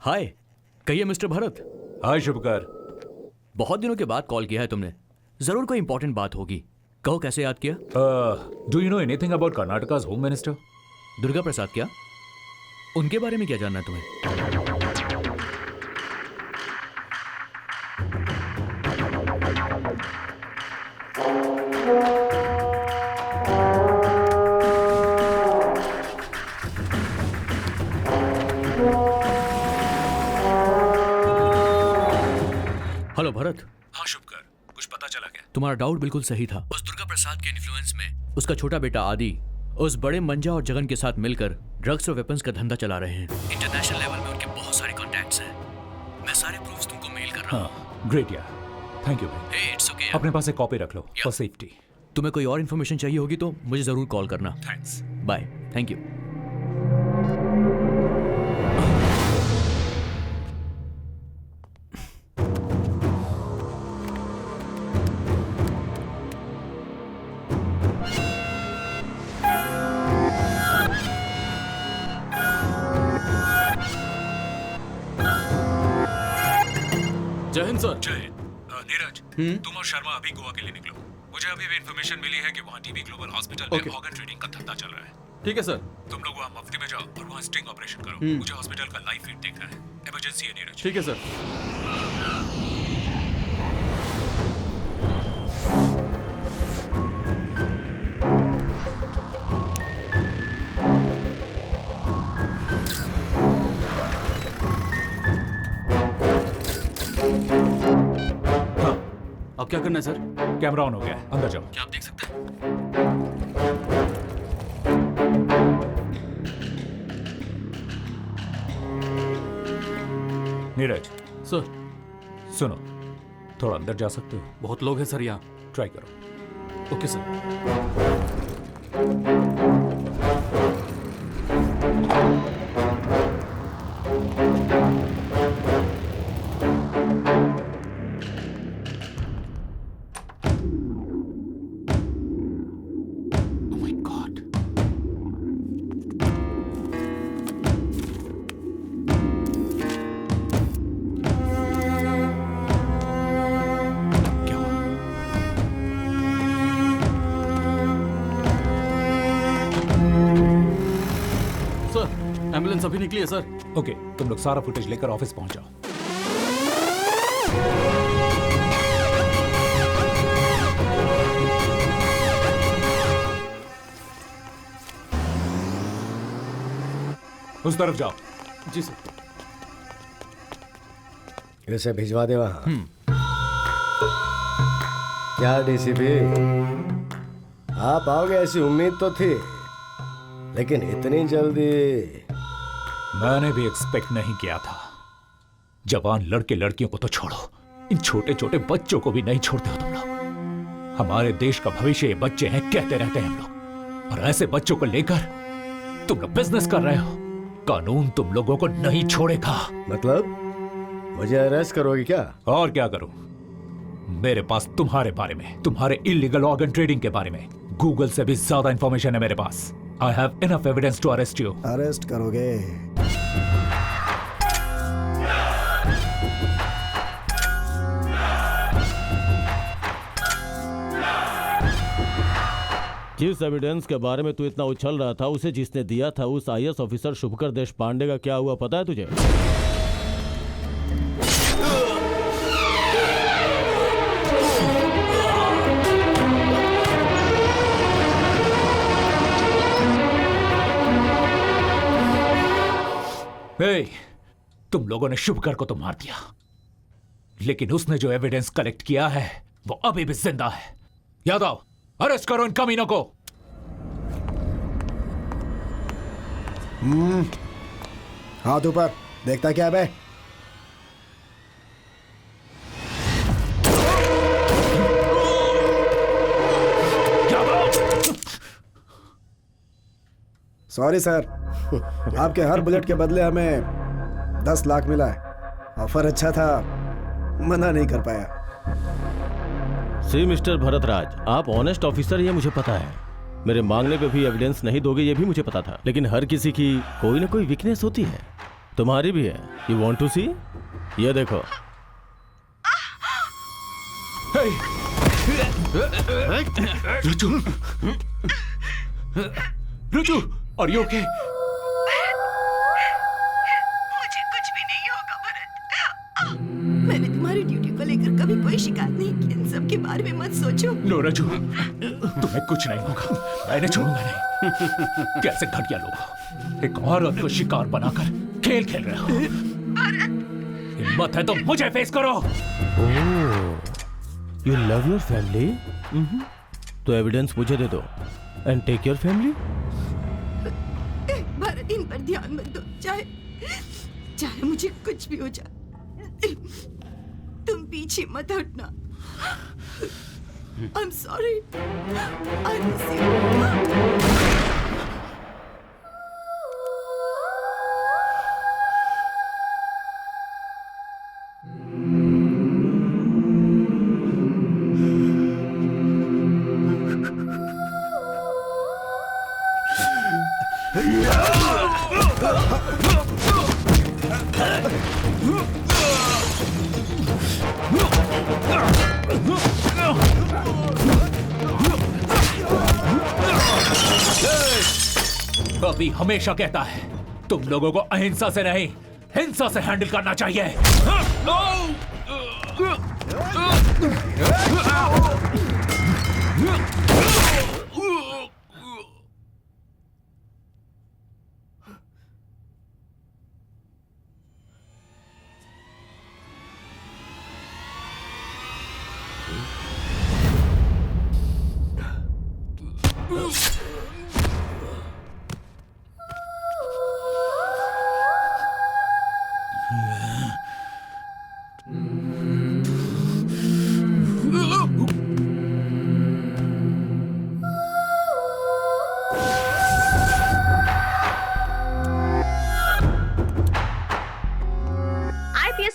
हाय, कहिए मिस्टर भरत। हाय शुभकर। बहुत दिनों के बाद कॉल किया है तुमने, जरूर कोई इंपॉर्टेंट बात होगी। कहो कैसे याद किया? Do you know anything about Karnataka's home minister? Durga Prasad. क्या उनके बारे में क्या जानना है तुम्हें? हेलो भरत। हाँ शुभकर, कुछ पता चला क्या? तुम्हारा डाउट बिल्कुल सही था। उस दुर्गा प्रसाद के इन्फ्लुएंस में उसका छोटा बेटा आदि उस बड़े मंजा और जगन के साथ मिलकर ड्रग्स और वेपन्स का धंधा चला रहे हैं। इंटरनेशनल लेवल में उनके बहुत सारे कॉन्टैक्ट्स हैं। मैं सारे प्रूफ्स तुमको मेल कर रहा हूँ। ग्रेट यार, थैंक यू भाई। Hey, it's okay, अपने पास एक कॉपी रख लो फॉर सेफ्टी। तुम्हें कोई और इन्फॉर्मेशन चाहिए होगी तो मुझे जरूर कॉल करना। थैंक्स। बाय। Thank you. जय हिंद सर। जय हिंद। नीरज, तुम और शर्मा अभी गोवा के लिए निकलो। मुझे अभी भी इन्फॉर्मेशन मिली है कि वहाँ टीबी ग्लोबल हॉस्पिटल में ऑर्गन ट्रेडिंग का धंधा चल रहा है। ठीक है सर। तुम लोग वहाँ मुफ्ती में जाओ और वहाँ स्टिंग ऑपरेशन करो। मुझे हॉस्पिटल का लाइव फीड देखना है। इमरजेंसी है नीरज। ठीक है सर। अब क्या करना है सर? कैमरा ऑन हो गया है, अंदर जाओ। क्या आप देख सकते हैं? नीरज सर। सुनो, थोड़ा अंदर जा सकते हो? बहुत लोग हैं सर यहाँ। ट्राई करो। Okay sir. एम्बुलेंस अभी निकली है सर। ओके, तुम लोग सारा फुटेज लेकर ऑफिस पहुंच जाओ। उस तरफ जाओ। जी सर। इसे भिजवा दे वहां। क्या डीसीपी, आप आओगे ऐसी उम्मीद तो थी, लेकिन इतनी जल्दी मैंने भी एक्सपेक्ट नहीं किया था। जवान लड़के लड़कियों को तो छोड़ो, इन छोटे छोटे बच्चों को भी नहीं छोड़ते हो तुम लोग। हमारे देश का भविष्य ये बच्चे हैं कहते रहते हैं हम लोग, और ऐसे बच्चों को लेकर तुम लोग बिजनेस कर रहे हो। कानून तुम लोगों को नहीं छोड़ेगा। मतलब मुझे अरेस्ट करोगे क्या? और क्या करूं? मेरे पास तुम्हारे बारे में, तुम्हारे इलीगल ऑर्गन ट्रेडिंग के बारे में गूगल से भी ज्यादा इंफॉर्मेशन है मेरे पास। I have enough evidence to arrest you. Arrest करोगे? जिस एविडेंस के बारे में तू इतना उछल रहा था उसे जिसने दिया था उस आईएएस ऑफिसर शुभकर देश पांडे का क्या हुआ पता है तुझे? हे, तुम लोगों ने शुभकर को तो मार दिया, लेकिन उसने जो एविडेंस कलेक्ट किया है वो अभी भी जिंदा है। यादव, अरेस्ट करो इन कमीनों को। हाथ ऊपर, देखता क्या बे? सॉरी सर, आपके हर बुलेट के बदले हमें 10 लाख मिला है। ऑफर अच्छा था, मना नहीं कर पाया। सी मिस्टर भरतराज, आप ऑनेस्ट ऑफिसर ये मुझे पता है। मेरे मांगने पे भी एविडेंस नहीं दोगे ये भी मुझे पता था, लेकिन हर किसी की कोई ना कोई वीकनेस होती है, तुम्हारी भी है। यू वांट टू सी? ये देखो। रुचु, आर यू ओके? मुझे कुछ भी नहीं होगा भरत। मैंने तुम्हारी ड्यूटी को लेकर कभी कोई शिकायत नहीं की। इन सब के बारे में मत सोचो। नो रजू, तुम्हें कुछ नहीं होगा, मैंने छोड़ूंगा नहीं। कैसे घटिया लोग एक औरत को शिकार बनाकर खेल खेल रहे हो। हिम्मत है तो मुझे फेस करो। You love your family? तो एविडेंस मुझे दे दो and take your family. Bharat, इन पर ध्यान मत दो, चाहे मुझे कुछ भी हो जाए। तुम पीछे मत हटना। I'm sorry. I miss you. अभी हमेशा कहता है तुम लोगों को अहिंसा से नहीं हिंसा से हैंडल करना चाहिए।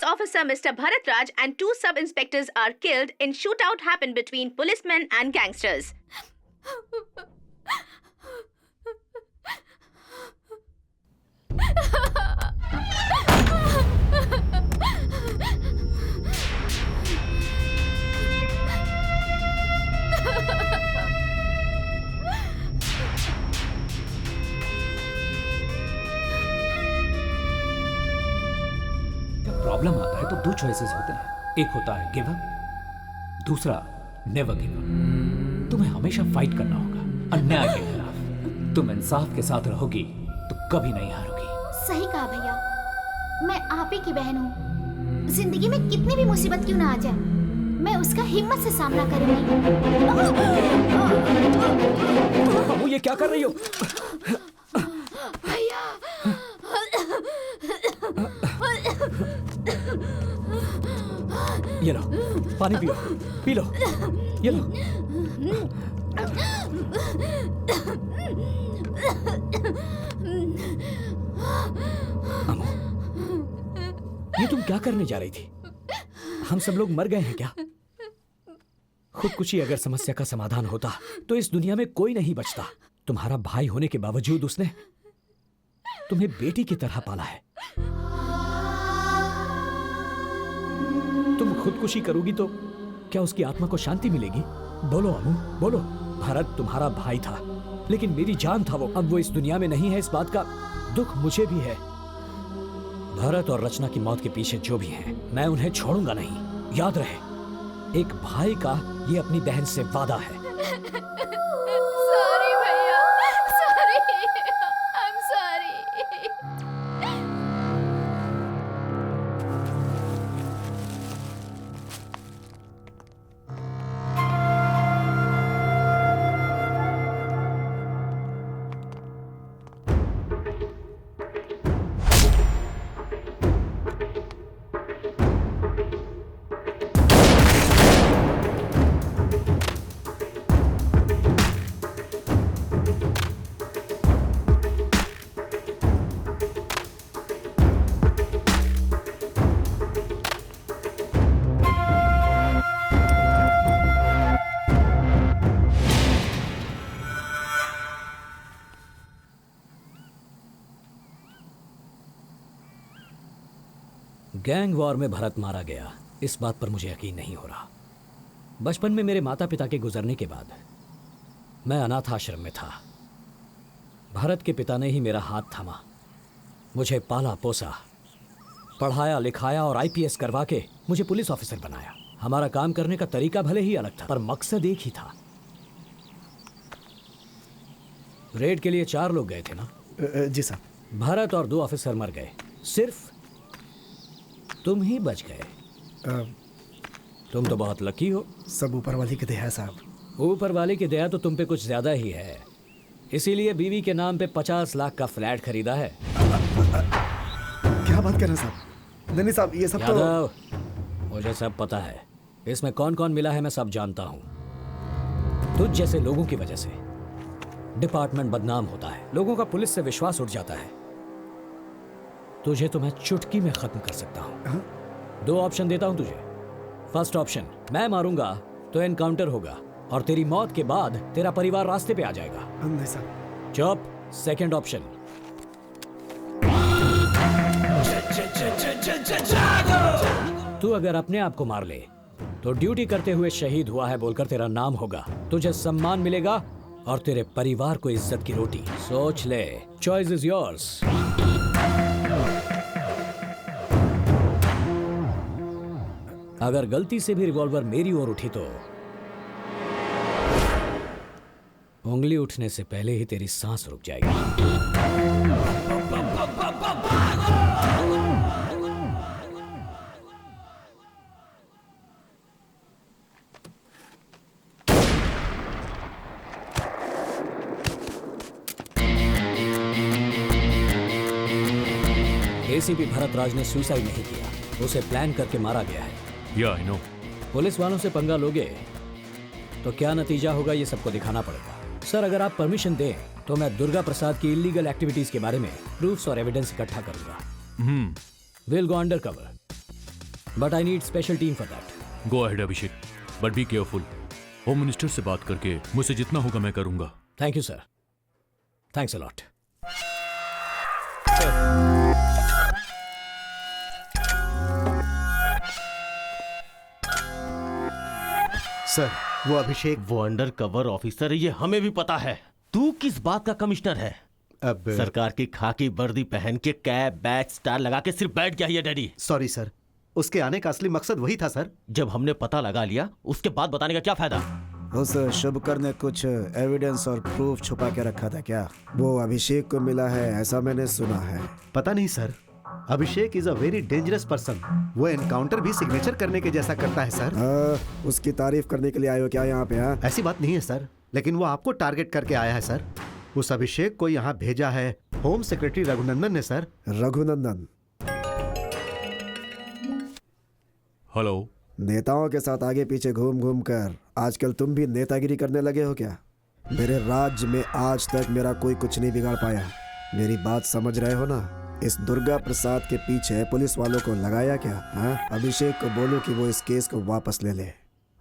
Officer Mr. Bharatraj and 2 sub-inspectors are killed in shootout happened between policemen and gangsters. Problem आता है तो 2 चॉइसेस होते हैं, एक होता है गिव अप, दूसरा नेवर गिव अप। तुम्हें हमेशा फाइट करना होगा अन्याय के खिलाफ। तुम इंसाफ के साथ रहोगी तो कभी नहीं हारोगी। सही कहा भैया, मैं आप ही की बहन हूँ। जिंदगी में कितनी भी मुसीबत क्यों ना आ जाए, मैं उसका हिम्मत से सामना करूंगी। अम्मू, ये क्या कर रही हो? भैया, ये लो, पानी पियो, पी लो, ये लो। अम्मू, ये तुम क्या करने जा रही थी? हम सब लोग मर गए हैं क्या? खुदकुशी अगर समस्या का समाधान होता तो इस दुनिया में कोई नहीं बचता। तुम्हारा भाई होने के बावजूद उसने तुम्हें बेटी की तरह पाला है। तुम खुदकुशी करोगी तो क्या उसकी आत्मा को शांति मिलेगी? बोलो अम्मू, बोलो। भरत तुम्हारा भाई था, लेकिन मेरी जान था वो। अब वो इस दुनिया में नहीं है, इस बात का दुख मुझे भी है। भरत और रचना की मौत के पीछे जो भी हैं, मैं उन्हें छोड़ूंगा नहीं। याद रहे, एक भाई का ये अपनी बहन से वादा है। सॉरी भैया, sorry, I am sorry. Gang war में भरत मारा गया, इस बात पर मुझे यकीन नहीं हो रहा। बचपन में मेरे माता पिता के गुजरने के बाद मैं अनाथ आश्रम में था। भरत के पिता ने ही मेरा हाथ थामा, मुझे पाला पोसा, पढ़ाया लिखाया और आईपीएस करवा के मुझे पुलिस ऑफिसर बनाया। हमारा काम करने का तरीका भले ही अलग था, पर मकसद एक ही था। रेड के लिए 4 लोग गए थे ना? जी साहब। भरत और 2 ऑफिसर मर गए, सिर्फ तुम ही बच गए। तुम तो बहुत लकी हो। सब ऊपर वाले की दया है साहब। ऊपर वाले की दया तो तुम पे कुछ ज्यादा ही है, इसीलिए बीवी के नाम पे 50 लाख का फ्लैट खरीदा है। क्या बात कर रहे हैं साहब? नहीं साहब, ये सब यादव, मुझे सब पता है। इसमें कौन कौन मिला है मैं सब जानता हूँ। तुझ जैसे लोगों की वजह से डिपार्टमेंट बदनाम होता है, लोगों का पुलिस से विश्वास उठ जाता है। तुझे तो मैं चुटकी में खत्म कर सकता हूँ। 2 ऑप्शन देता हूँ तुझे। फर्स्ट ऑप्शन, मैं मारूंगा तो एनकाउंटर होगा और तेरी मौत के बाद तेरा परिवार रास्ते पे आ जाएगा। नहीं साहब। चुप। सेकंड ऑप्शन, तू अगर अपने आप को मार ले तो ड्यूटी करते हुए शहीद हुआ है बोलकर तेरा नाम होगा, तुझे सम्मान मिलेगा और तेरे परिवार को इज्जत की रोटी। सोच ले, चॉइस इज योर्स। अगर गलती से भी रिवॉल्वर मेरी ओर उठी तो उंगली उठने से पहले ही तेरी सांस रुक जाएगी। एसीपी भरत राज ने सुसाइड नहीं किया, उसे प्लान करके मारा गया है। या आई नो। पुलिस वालों से पंगा लोगे तो क्या नतीजा होगा ये सबको दिखाना पड़ेगा। सर, अगर आप परमिशन दें तो मैं दुर्गा प्रसाद की इलीगल एक्टिविटीज के बारे में प्रूफ्स और एविडेंस इकट्ठा करूंगा। Will go under cover, but I need special team for that. Go ahead Abhishek, but be careful. Home minister से बात करके मुझसे जितना होगा मैं करूंगा। Thank you sir, thanks a lot. Sir, वो अभिषेक, वो अंडर कवर ऑफिसर है, ये हमें भी पता है। तू किस बात का कमिश्नर है? अब सरकार की खाकी वर्दी पहन के कैप बैच स्टार लगा के सिर्फ बैठ गया है डैडी। सॉरी सर, उसके आने का असली मकसद वही था सर। जब हमने पता लगा लिया उसके बाद बताने का क्या फायदा? उस शुभकर ने कुछ एविडेंस और प्रूफ छुपा के रखा था क्या? वो अभिषेक को मिला है ऐसा मैंने सुना है। पता नहीं sir, Abhishek is a very dangerous person. वो एनकाउंटर भी सिग्नेचर करने के जैसा करता है सर। उसकी तारीफ करने के लिए आए हो क्या यहाँ पे? हाँ, ऐसी बात नहीं है सर, लेकिन वो आपको टारगेट करके आया है सर। उस अभिषेक को यहाँ भेजा है होम सेक्रेटरी रघुनंदन ने सर। रघुनंदन? हेलो। नेताओं के साथ आगे पीछे घूम घूम कर आजकल तुम भी नेतागिरी करने लगे हो क्या? मेरे राज्य में आज तक मेरा कोई कुछ नहीं बिगाड़ पाया। मेरी बात समझ रहे हो ना? इस दुर्गा प्रसाद के पीछे पुलिस वालों को लगाया क्या? हाँ, अभिषेक को बोलो कि वो इस केस को वापस ले ले।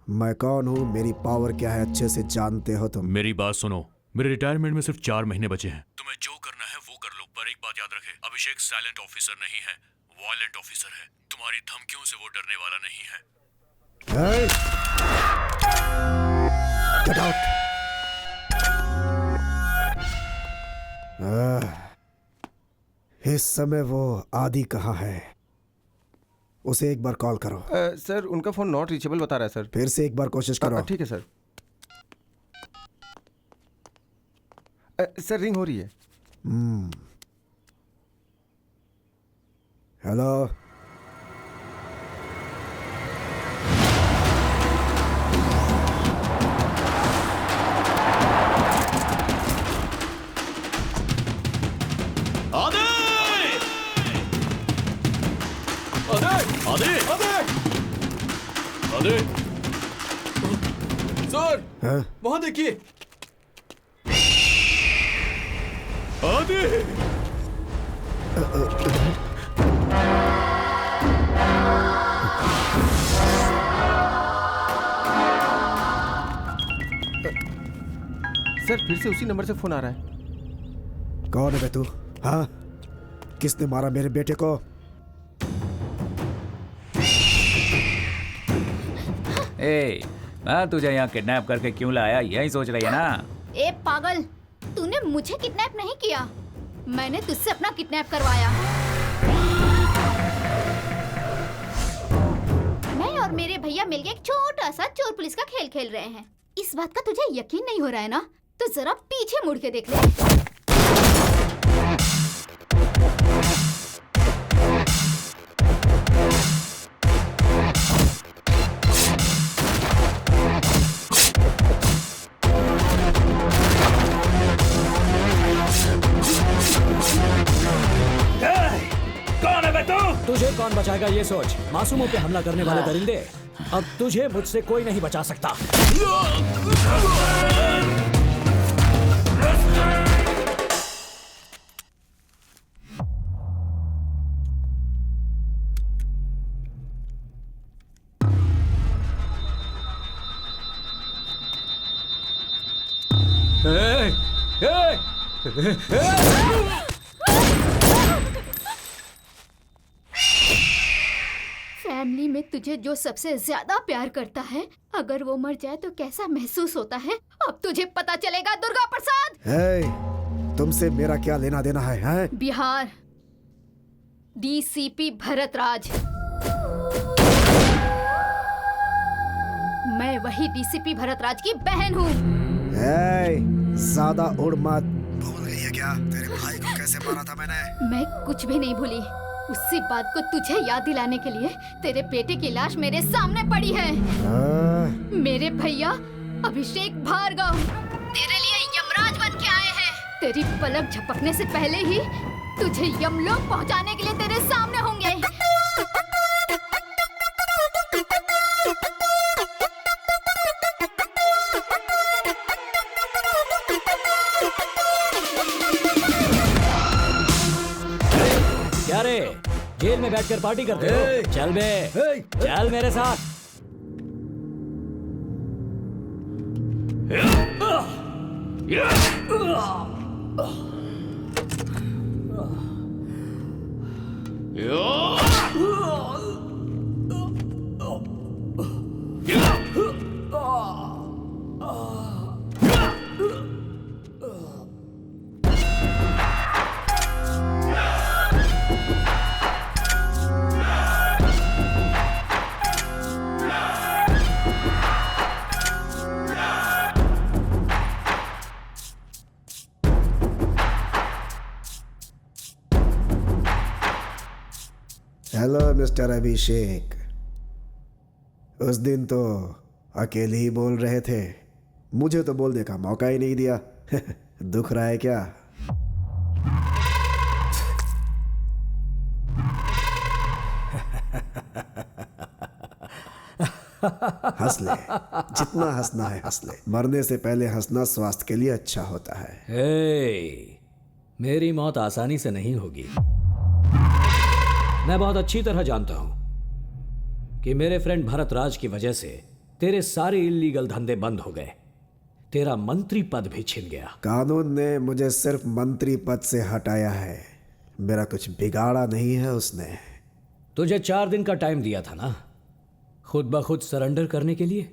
मैं कौन हूँ, मेरी पावर क्या है, अच्छे से जानते हो तुम। मेरी बात सुनो, मेरे रिटायरमेंट में सिर्फ 4 महीने बचे हैं। तुम्हें जो करना है वो कर लो, पर एक बात याद रखे, अभिषेक साइलेंट ऑफिसर नहीं है, वायलेंट ऑफिसर है। तुम्हारी धमकियों से वो डरने वाला नहीं है। Get out! इस समय वो आदि कहाँ है? उसे एक बार कॉल करो। सर उनका फोन नॉट रीचेबल बता रहा है सर। फिर से एक बार कोशिश करो। ठीक है सर। सर रिंग हो रही है। हेलो। सर वहां देखिए। आदि सर फिर से उसी नंबर से फोन आ रहा है। कौन है बे तू? हाँ, किसने मारा मेरे बेटे को? मैं तुझे यहाँ किडनैप करके क्यों लाया, यही सोच रही है ना? ए पागल, तूने मुझे किडनैप नहीं किया, मैंने तुझसे अपना किडनैप करवाया। मैं और मेरे भैया मिलके एक छोटा सा चोर पुलिस का खेल खेल रहे हैं। इस बात का तुझे यकीन नहीं हो रहा है ना? तो जरा पीछे मुड़ के देख ले। तुझे कौन बचाएगा ये सोच। मासूमों पे हमला करने वाले दरिंदे, अब तुझे मुझसे कोई नहीं बचा सकता। फैमिली में तुझे जो सबसे ज्यादा प्यार करता है, अगर वो मर जाए तो कैसा महसूस होता है, अब तुझे पता चलेगा दुर्गा प्रसाद। तुमसे मेरा क्या लेना देना है? बिहार डीसीपी भरत राज। मैं वही डीसीपी भरत राज की बहन हूँ। ज्यादा उड़ मत। भूल गई है क्या तेरे भाई को कैसे मारा था मैंने? मैं कुछ भी नहीं भूली। उसी बात को तुझे याद दिलाने के लिए तेरे बेटे की लाश मेरे सामने पड़ी है। मेरे भैया अभिषेक भार्गव तेरे लिए यमराज बन के आए हैं। तेरी पलक झपकने से पहले ही तुझे यमलोक पहुंचाने के लिए तेरे सामने होंगे। क्या रे, जेल में बैठकर पार्टी करते हो? चल बे, चल मेरे साथ। हेलो मिस्टर अभिषेक। उस दिन तो अकेले ही बोल रहे थे, मुझे तो बोलने का मौका ही नहीं दिया। दुख रहा है क्या? हंस ले, जितना हंसना है हंस ले। मरने से पहले हंसना स्वास्थ्य के लिए अच्छा होता है। मेरी मौत आसानी से नहीं होगी। मैं बहुत अच्छी तरह जानता हूं कि मेरे फ्रेंड भरत राज की वजह से तेरे सारे इल्लीगल धंधे बंद हो गए, तेरा मंत्री पद भी छिन गया। कानून ने मुझे सिर्फ मंत्री पद से हटाया है, मेरा कुछ बिगाड़ा नहीं है उसने। तुझे 4 दिन का टाइम दिया था ना, खुद ब खुद सरेंडर करने के लिए।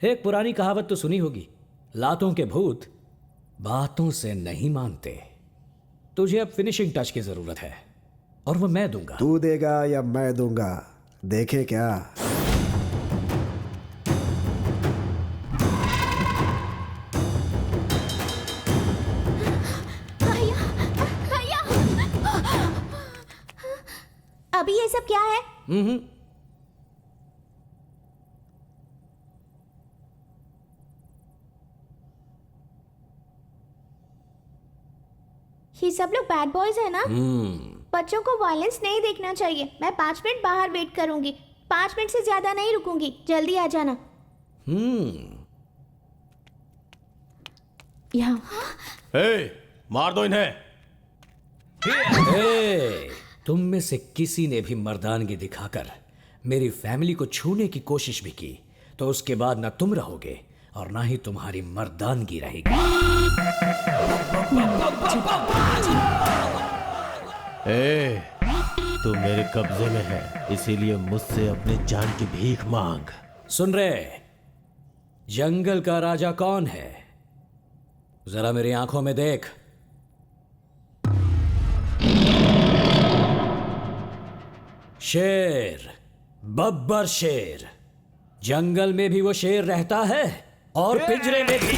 एक पुरानी कहावत तो सुनी होगी, लातों के भूत बातों से नहीं मानते। तुझे अब फिनिशिंग टच की जरूरत है और वो मैं दूंगा। तू देगा या मैं दूंगा, देखे क्या। अभी ये सब क्या है? ये सब लोग बैड बॉयज है ना? बच्चों को वायलेंस नहीं देखना चाहिए। मैं 5 मिनट बाहर वेट करूंगी, 5 मिनट से ज्यादा नहीं रुकूंगी। जल्दी आ जाना। यहाँ मार दो इन्हें। तुम में से किसी ने भी मर्दानगी दिखाकर मेरी फैमिली को छूने की कोशिश भी की तो उसके बाद ना तुम रहोगे और ना ही तुम्हारी मर्दानगी रहेगी। तू मेरे कब्जे में है, इसीलिए मुझसे अपनी जान की भीख मांग। सुन रहे, जंगल का राजा कौन है? जरा मेरी आंखों में देख। शेर, बब्बर शेर। जंगल में भी वो शेर रहता है और पिंजरे में भी।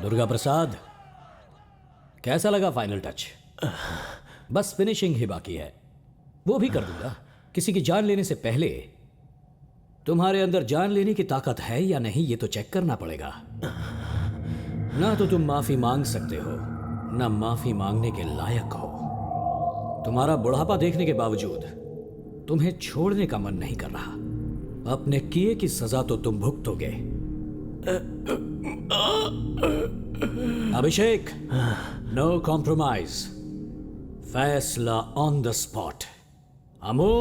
दुर्गा प्रसाद, कैसा लगा फाइनल टच? बस फिनिशिंग ही बाकी है, वो भी कर दूंगा। किसी की जान लेने से पहले तुम्हारे अंदर जान लेने की ताकत है या नहीं ये तो चेक करना पड़ेगा। ना तो तुम माफी मांग सकते हो, ना माफी मांगने के लायक हो। तुम्हारा बुढ़ापा देखने के बावजूद तुम्हें छोड़ने का मन नहीं कर रहा। अपने किए की सजा तो तुम भुगतोगे। अभिषेक, नो कॉम्प्रोमाइज, फैसला ऑन द स्पॉट। अमो,